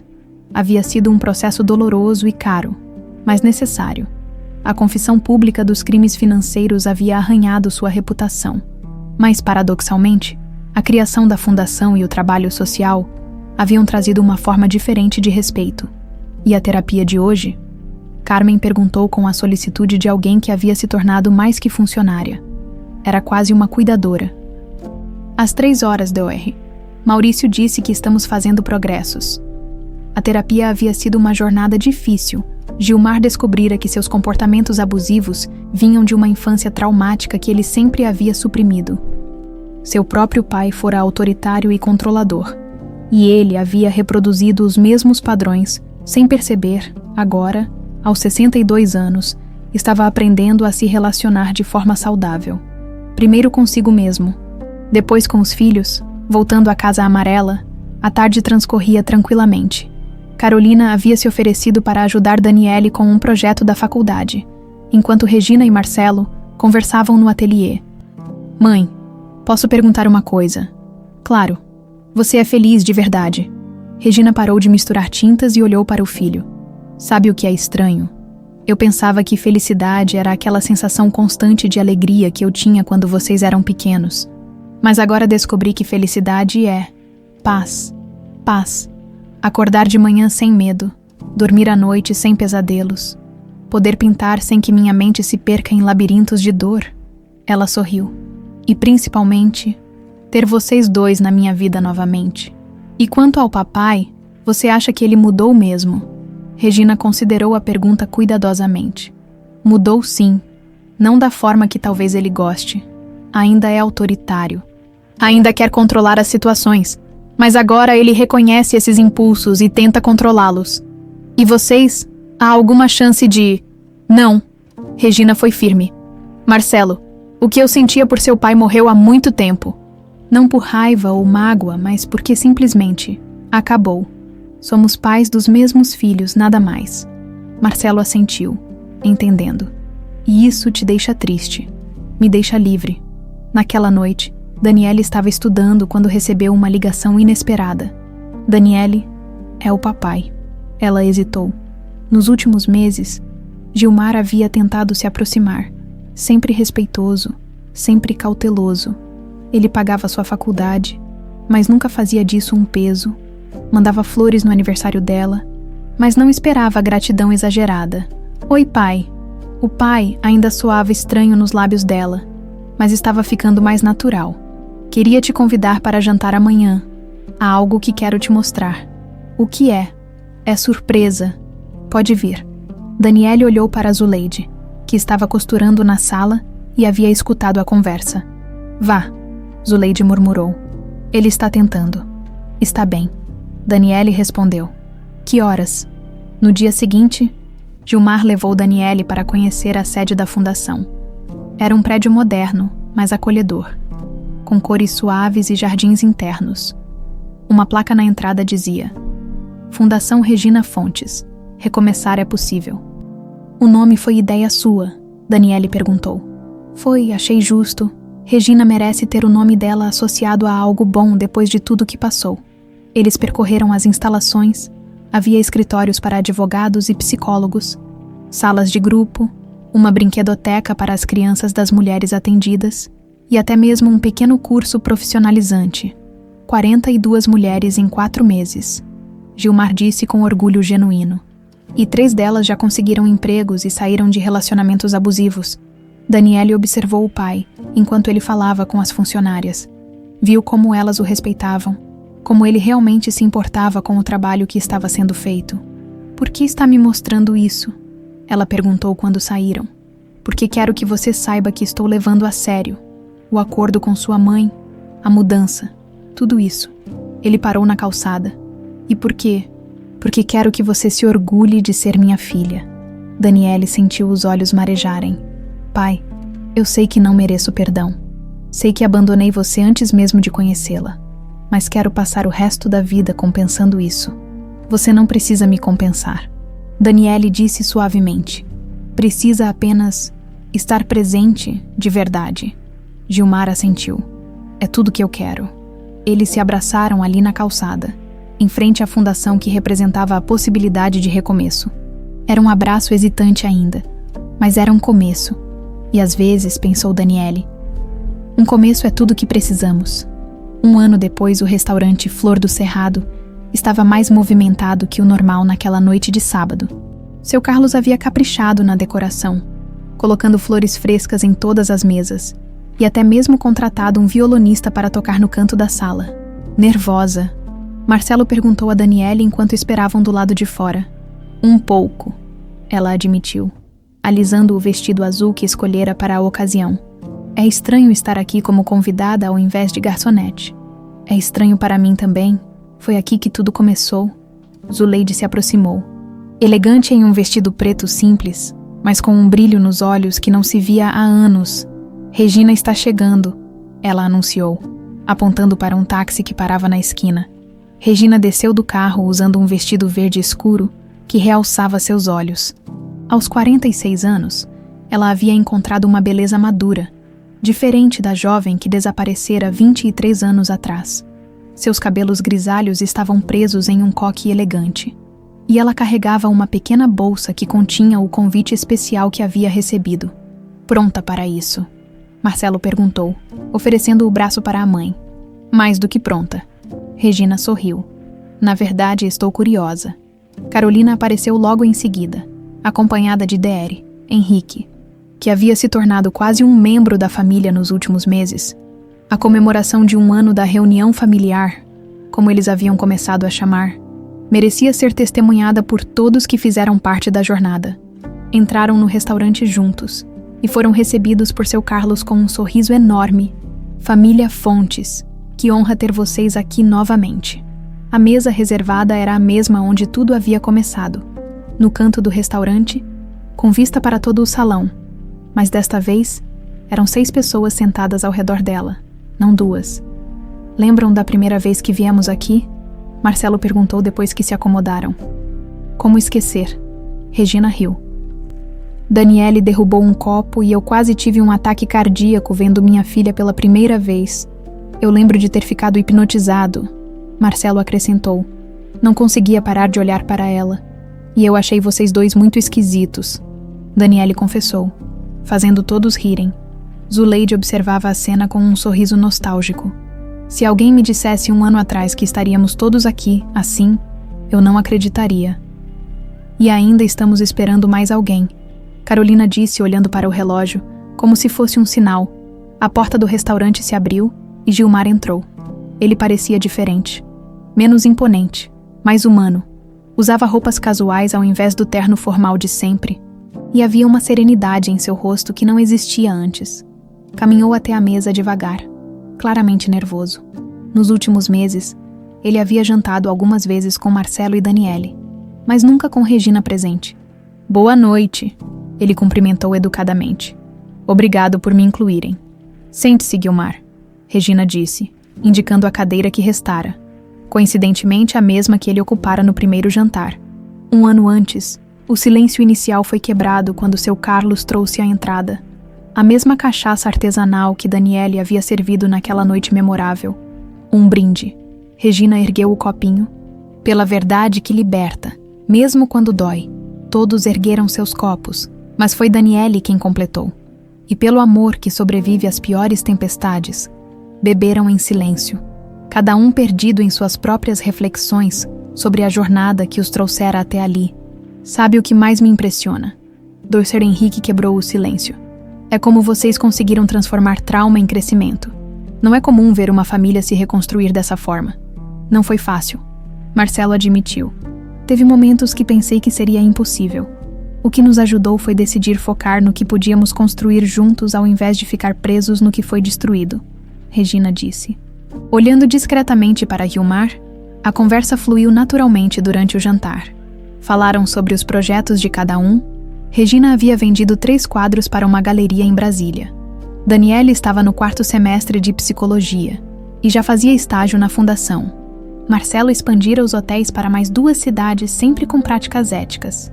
Havia sido um processo doloroso e caro, mas necessário. A confissão pública dos crimes financeiros havia arranhado sua reputação. Mas, paradoxalmente, a criação da fundação e o trabalho social haviam trazido uma forma diferente de respeito. E a terapia de hoje? Carmen perguntou com a solicitude de alguém que havia se tornado mais que funcionária. Era quase uma cuidadora. Às 3h, Dr. Maurício disse que estamos fazendo progressos. A terapia havia sido uma jornada difícil. Gilmar descobrira que seus comportamentos abusivos vinham de uma infância traumática que ele sempre havia suprimido. Seu próprio pai fora autoritário e controlador, e ele havia reproduzido os mesmos padrões, sem perceber, agora, aos 62 anos, estava aprendendo a se relacionar de forma saudável. Primeiro consigo mesmo, depois com os filhos, voltando à Casa Amarela, a tarde transcorria tranquilamente. Carolina havia se oferecido para ajudar Daniele com um projeto da faculdade, enquanto Regina e Marcelo conversavam no ateliê. Mãe, posso perguntar uma coisa? Claro. Você é feliz de verdade. Regina parou de misturar tintas e olhou para o filho. Sabe o que é estranho? Eu pensava que felicidade era aquela sensação constante de alegria que eu tinha quando vocês eram pequenos. Mas agora descobri que felicidade é paz. Paz. Acordar de manhã sem medo, dormir à noite sem pesadelos, poder pintar sem que minha mente se perca em labirintos de dor. Ela sorriu. E principalmente, ter vocês 2 na minha vida novamente. E quanto ao papai, você acha que ele mudou mesmo? Regina considerou a pergunta cuidadosamente. Mudou sim, não da forma que talvez ele goste. Ainda é autoritário. Ainda quer controlar as situações. Mas agora ele reconhece esses impulsos e tenta controlá-los. E vocês? Há alguma chance de... Não. Regina foi firme. Marcelo, o que eu sentia por seu pai morreu há muito tempo. Não por raiva ou mágoa, mas porque simplesmente acabou. Somos pais dos mesmos filhos, nada mais. Marcelo assentiu, entendendo. E isso te deixa triste. Me deixa livre. Naquela noite, Daniele estava estudando quando recebeu uma ligação inesperada. Daniele, é o papai. Ela hesitou. Nos últimos meses, Gilmar havia tentado se aproximar, sempre respeitoso, sempre cauteloso. Ele pagava sua faculdade, mas nunca fazia disso um peso. Mandava flores no aniversário dela, mas não esperava a gratidão exagerada. Oi, pai. O pai ainda soava estranho nos lábios dela, mas estava ficando mais natural. Queria te convidar para jantar amanhã. Há algo que quero te mostrar. O que é? É surpresa. Pode vir. Daniele olhou para Zuleide, que estava costurando na sala e havia escutado a conversa. Vá, Zuleide murmurou. Ele está tentando. Está bem. Daniele respondeu. Que horas? No dia seguinte, Gilmar levou Daniele para conhecer a sede da fundação. Era um prédio moderno, mas acolhedor, com cores suaves e jardins internos. Uma placa na entrada dizia: Fundação Regina Fontes. Recomeçar é possível. O nome foi ideia sua? Daniele perguntou. Foi, achei justo. Regina merece ter o nome dela associado a algo bom depois de tudo que passou. Eles percorreram as instalações. Havia escritórios para advogados e psicólogos, salas de grupo, uma brinquedoteca para as crianças das mulheres atendidas e até mesmo um pequeno curso profissionalizante. 42 mulheres em 4 meses. Gilmar disse com orgulho genuíno. E 3 delas já conseguiram empregos e saíram de relacionamentos abusivos. Daniele observou o pai, enquanto ele falava com as funcionárias. Viu como elas o respeitavam, como ele realmente se importava com o trabalho que estava sendo feito. Por que está me mostrando isso? Ela perguntou quando saíram. Porque quero que você saiba que estou levando a sério. O acordo com sua mãe, a mudança, tudo isso. Ele parou na calçada. E por quê? Porque quero que você se orgulhe de ser minha filha. Daniele sentiu os olhos marejarem. Pai, eu sei que não mereço perdão. Sei que abandonei você antes mesmo de conhecê-la. Mas quero passar o resto da vida compensando isso. Você não precisa me compensar. Daniele disse suavemente. Precisa apenas estar presente de verdade. Gilmar assentiu. É tudo que eu quero. Eles se abraçaram ali na calçada, em frente à fundação que representava a possibilidade de recomeço. Era um abraço hesitante ainda, mas era um começo. E às vezes, pensou Daniele, um começo é tudo que precisamos. 1 ano depois, o restaurante Flor do Cerrado estava mais movimentado que o normal naquela noite de sábado. Seu Carlos havia caprichado na decoração, colocando flores frescas em todas as mesas, e até mesmo contratado um violonista para tocar no canto da sala. Nervosa, Marcelo perguntou a Daniele enquanto esperavam do lado de fora. Um pouco, ela admitiu, alisando o vestido azul que escolhera para a ocasião. É estranho estar aqui como convidada ao invés de garçonete. É estranho para mim também. Foi aqui que tudo começou. Zuleide se aproximou. Elegante em um vestido preto simples, mas com um brilho nos olhos que não se via há anos. Regina está chegando, ela anunciou, apontando para um táxi que parava na esquina. Regina desceu do carro usando um vestido verde escuro que realçava seus olhos. Aos 46 anos, ela havia encontrado uma beleza madura, diferente da jovem que desaparecera 23 anos atrás. Seus cabelos grisalhos estavam presos em um coque elegante, e ela carregava uma pequena bolsa que continha o convite especial que havia recebido. Pronta para isso? Marcelo perguntou, oferecendo o braço para a mãe. Mais do que pronta. Regina sorriu. Na verdade, estou curiosa. Carolina apareceu logo em seguida, acompanhada de Deere, Henrique, que havia se tornado quase um membro da família nos últimos meses. A comemoração de 1 ano da reunião familiar, como eles haviam começado a chamar, merecia ser testemunhada por todos que fizeram parte da jornada. Entraram no restaurante juntos e foram recebidos por seu Carlos com um sorriso enorme. Família Fontes, que honra ter vocês aqui novamente. A mesa reservada era a mesma onde tudo havia começado, no canto do restaurante, com vista para todo o salão. Mas desta vez, eram 6 pessoas sentadas ao redor dela, não 2. Lembram da primeira vez que viemos aqui? Marcelo perguntou depois que se acomodaram. Como esquecer? Regina riu. Daniele derrubou um copo e eu quase tive um ataque cardíaco vendo minha filha pela primeira vez. Eu lembro de ter ficado hipnotizado, Marcelo acrescentou. Não conseguia parar de olhar para ela. E eu achei vocês dois muito esquisitos, Daniele confessou, fazendo todos rirem. Zuleide observava a cena com um sorriso nostálgico. Se alguém me dissesse 1 ano atrás que estaríamos todos aqui, assim, eu não acreditaria. E ainda estamos esperando mais alguém, Carolina disse olhando para o relógio, como se fosse um sinal. A porta do restaurante se abriu e Gilmar entrou. Ele parecia diferente, menos imponente, mais humano. Usava roupas casuais ao invés do terno formal de sempre, e havia uma serenidade em seu rosto que não existia antes. Caminhou até a mesa devagar, claramente nervoso. Nos últimos meses, ele havia jantado algumas vezes com Marcelo e Daniele, mas nunca com Regina presente. Boa noite, ele cumprimentou educadamente. Obrigado por me incluírem. Sente-se, Gilmar, Regina disse, indicando a cadeira que restara. Coincidentemente a mesma que ele ocupara no primeiro jantar. 1 ano antes, o silêncio inicial foi quebrado quando seu Carlos trouxe à entrada a mesma cachaça artesanal que Daniele havia servido naquela noite memorável. Um brinde. Regina ergueu o copinho. Pela verdade que liberta, mesmo quando dói. Todos ergueram seus copos, mas foi Daniele quem completou. E pelo amor que sobrevive às piores tempestades, beberam em silêncio, cada um perdido em suas próprias reflexões sobre a jornada que os trouxera até ali. Sabe o que mais me impressiona? Dr. Henrique quebrou o silêncio. É como vocês conseguiram transformar trauma em crescimento. Não é comum ver uma família se reconstruir dessa forma. Não foi fácil. Marcelo admitiu. Teve momentos que pensei que seria impossível. O que nos ajudou foi decidir focar no que podíamos construir juntos ao invés de ficar presos no que foi destruído, Regina disse. Olhando discretamente para Gilmar, a conversa fluiu naturalmente durante o jantar. Falaram sobre os projetos de cada um. Regina havia vendido 3 quadros para uma galeria em Brasília. Daniele estava no 4º semestre de psicologia e já fazia estágio na fundação. Marcelo expandira os hotéis para mais 2 cidades, sempre com práticas éticas.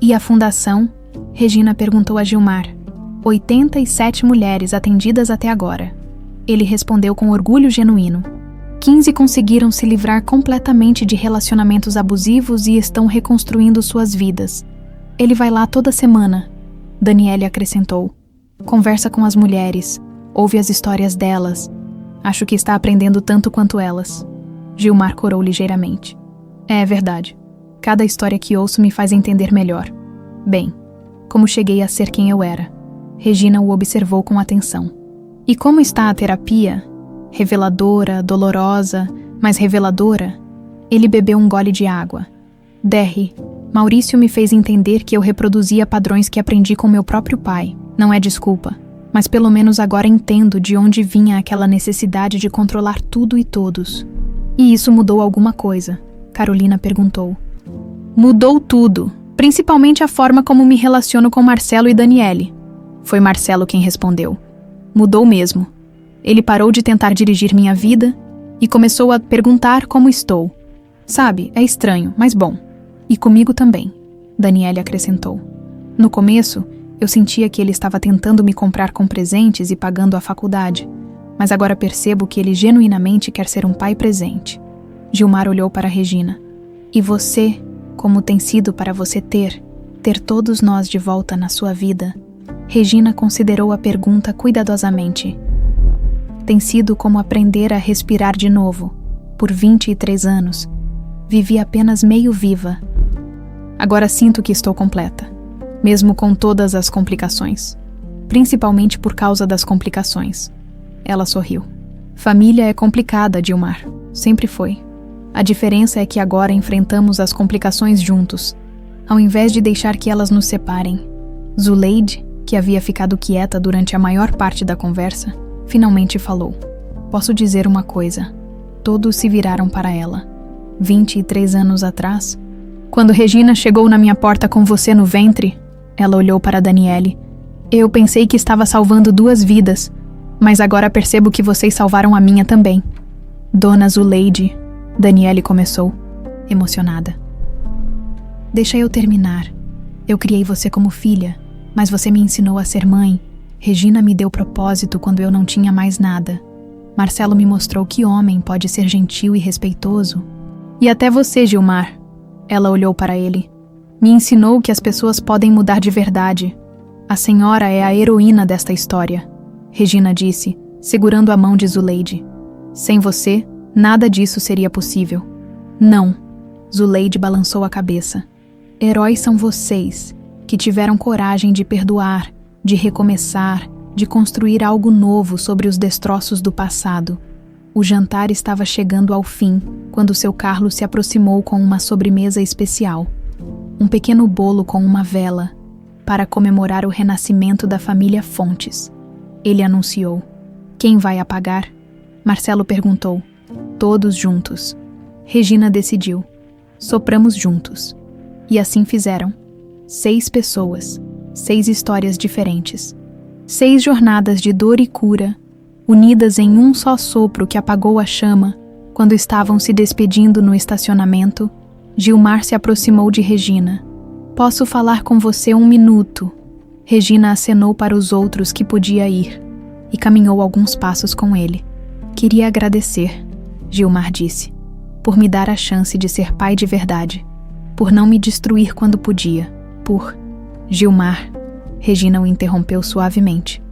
E a fundação? Regina perguntou a Gilmar. 87 mulheres atendidas até agora. Ele respondeu com orgulho genuíno. 15 conseguiram se livrar completamente de relacionamentos abusivos e estão reconstruindo suas vidas. Ele vai lá toda semana, Daniele acrescentou. Conversa com as mulheres, ouve as histórias delas. Acho que está aprendendo tanto quanto elas. Gilmar corou ligeiramente. É verdade. Cada história que ouço me faz entender melhor. Bem, como cheguei a ser quem eu era. Regina o observou com atenção. E como está a terapia? Reveladora, dolorosa, mas reveladora? Ele bebeu um gole de água. Derry, Maurício me fez entender que eu reproduzia padrões que aprendi com meu próprio pai. Não é desculpa, mas pelo menos agora entendo de onde vinha aquela necessidade de controlar tudo e todos. E isso mudou alguma coisa? Carolina perguntou. Mudou tudo, principalmente a forma como me relaciono com Marcelo e Daniele. Foi Marcelo quem respondeu. Mudou mesmo. Ele parou de tentar dirigir minha vida e começou a perguntar como estou. Sabe, é estranho, mas bom. E comigo também, Daniele acrescentou. No começo, eu sentia que ele estava tentando me comprar com presentes e pagando a faculdade, mas agora percebo que ele genuinamente quer ser um pai presente. Gilmar olhou para Regina. E você, como tem sido para você ter todos nós de volta na sua vida? Regina considerou a pergunta cuidadosamente. Tem sido como aprender a respirar de novo. Por 23 anos, vivi apenas meio viva. Agora sinto que estou completa, mesmo com todas as complicações. Principalmente por causa das complicações. Ela sorriu. Família é complicada, Gilmar. Sempre foi. A diferença é que agora enfrentamos as complicações juntos, ao invés de deixar que elas nos separem. Zuleide, que havia ficado quieta durante a maior parte da conversa, finalmente falou. Posso dizer uma coisa. Todos se viraram para ela. 23 anos atrás, quando Regina chegou na minha porta com você no ventre, ela olhou para Daniele. Eu pensei que estava salvando 2 vidas, mas agora percebo que vocês salvaram a minha também. Dona Zuleide, Daniele começou, emocionada. Deixa eu terminar. Eu criei você como filha, mas você me ensinou a ser mãe. Regina me deu propósito quando eu não tinha mais nada. Marcelo me mostrou que homem pode ser gentil e respeitoso. E até você, Gilmar. Ela olhou para ele. Me ensinou que as pessoas podem mudar de verdade. A senhora é a heroína desta história, Regina disse, segurando a mão de Zuleide. Sem você, nada disso seria possível. Não. Zuleide balançou a cabeça. Heróis são vocês, que tiveram coragem de perdoar, de recomeçar, de construir algo novo sobre os destroços do passado. O jantar estava chegando ao fim, quando seu Carlos se aproximou com uma sobremesa especial. Um pequeno bolo com uma vela, para comemorar o renascimento da família Fontes. Ele anunciou. Quem vai apagar? Marcelo perguntou. Todos juntos. Regina decidiu. Sopramos juntos. E assim fizeram. 6 pessoas, 6 histórias diferentes. 6 jornadas de dor e cura, unidas em um só sopro que apagou a chama. Quando estavam se despedindo no estacionamento, Gilmar se aproximou de Regina. Posso falar com você 1 minuto? Regina acenou para os outros que podia ir e caminhou alguns passos com ele. Queria agradecer, Gilmar disse, por me dar a chance de ser pai de verdade, por não me destruir quando podia, por... Gilmar, Regina o interrompeu suavemente.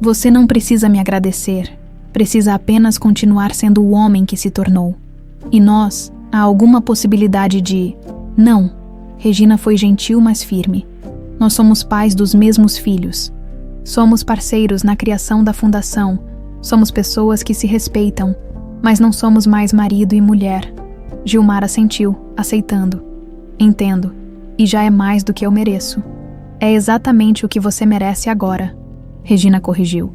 Você não precisa me agradecer, precisa apenas continuar sendo o homem que se tornou. E nós, há alguma possibilidade de... Não. Regina foi gentil, mas firme. Nós somos pais dos mesmos filhos. Somos parceiros na criação da fundação. Somos pessoas que se respeitam, mas não somos mais marido e mulher. Gilmar assentiu, aceitando. Entendo. E já é mais do que eu mereço. É exatamente o que você merece agora. Regina corrigiu.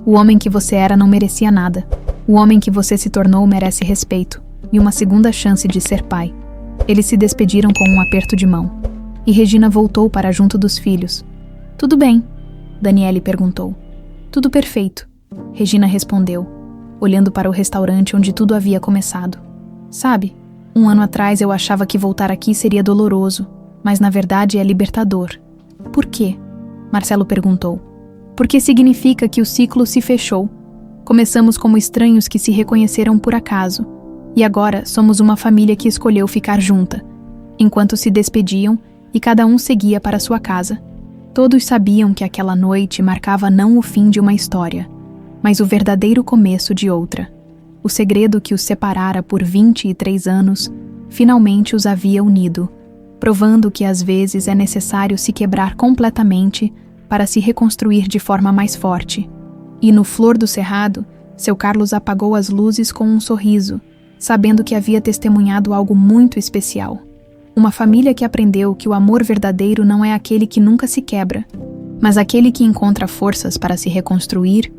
O homem que você era não merecia nada. O homem que você se tornou merece respeito e uma segunda chance de ser pai. Eles se despediram com um aperto de mão. E Regina voltou para junto dos filhos. Tudo bem? Daniele perguntou. Tudo perfeito, Regina respondeu, olhando para o restaurante onde tudo havia começado. Sabe, 1 ano atrás eu achava que voltar aqui seria doloroso, mas na verdade é libertador. Por quê? Marcelo perguntou. Porque significa que o ciclo se fechou. Começamos como estranhos que se reconheceram por acaso. E agora somos uma família que escolheu ficar junta, enquanto se despediam e cada um seguia para sua casa. Todos sabiam que aquela noite marcava não o fim de uma história, mas o verdadeiro começo de outra. O segredo que os separara por 23 anos finalmente os havia unido, provando que às vezes é necessário se quebrar completamente para se reconstruir de forma mais forte. E no Flor do Cerrado, seu Carlos apagou as luzes com um sorriso, sabendo que havia testemunhado algo muito especial. Uma família que aprendeu que o amor verdadeiro não é aquele que nunca se quebra, mas aquele que encontra forças para se reconstruir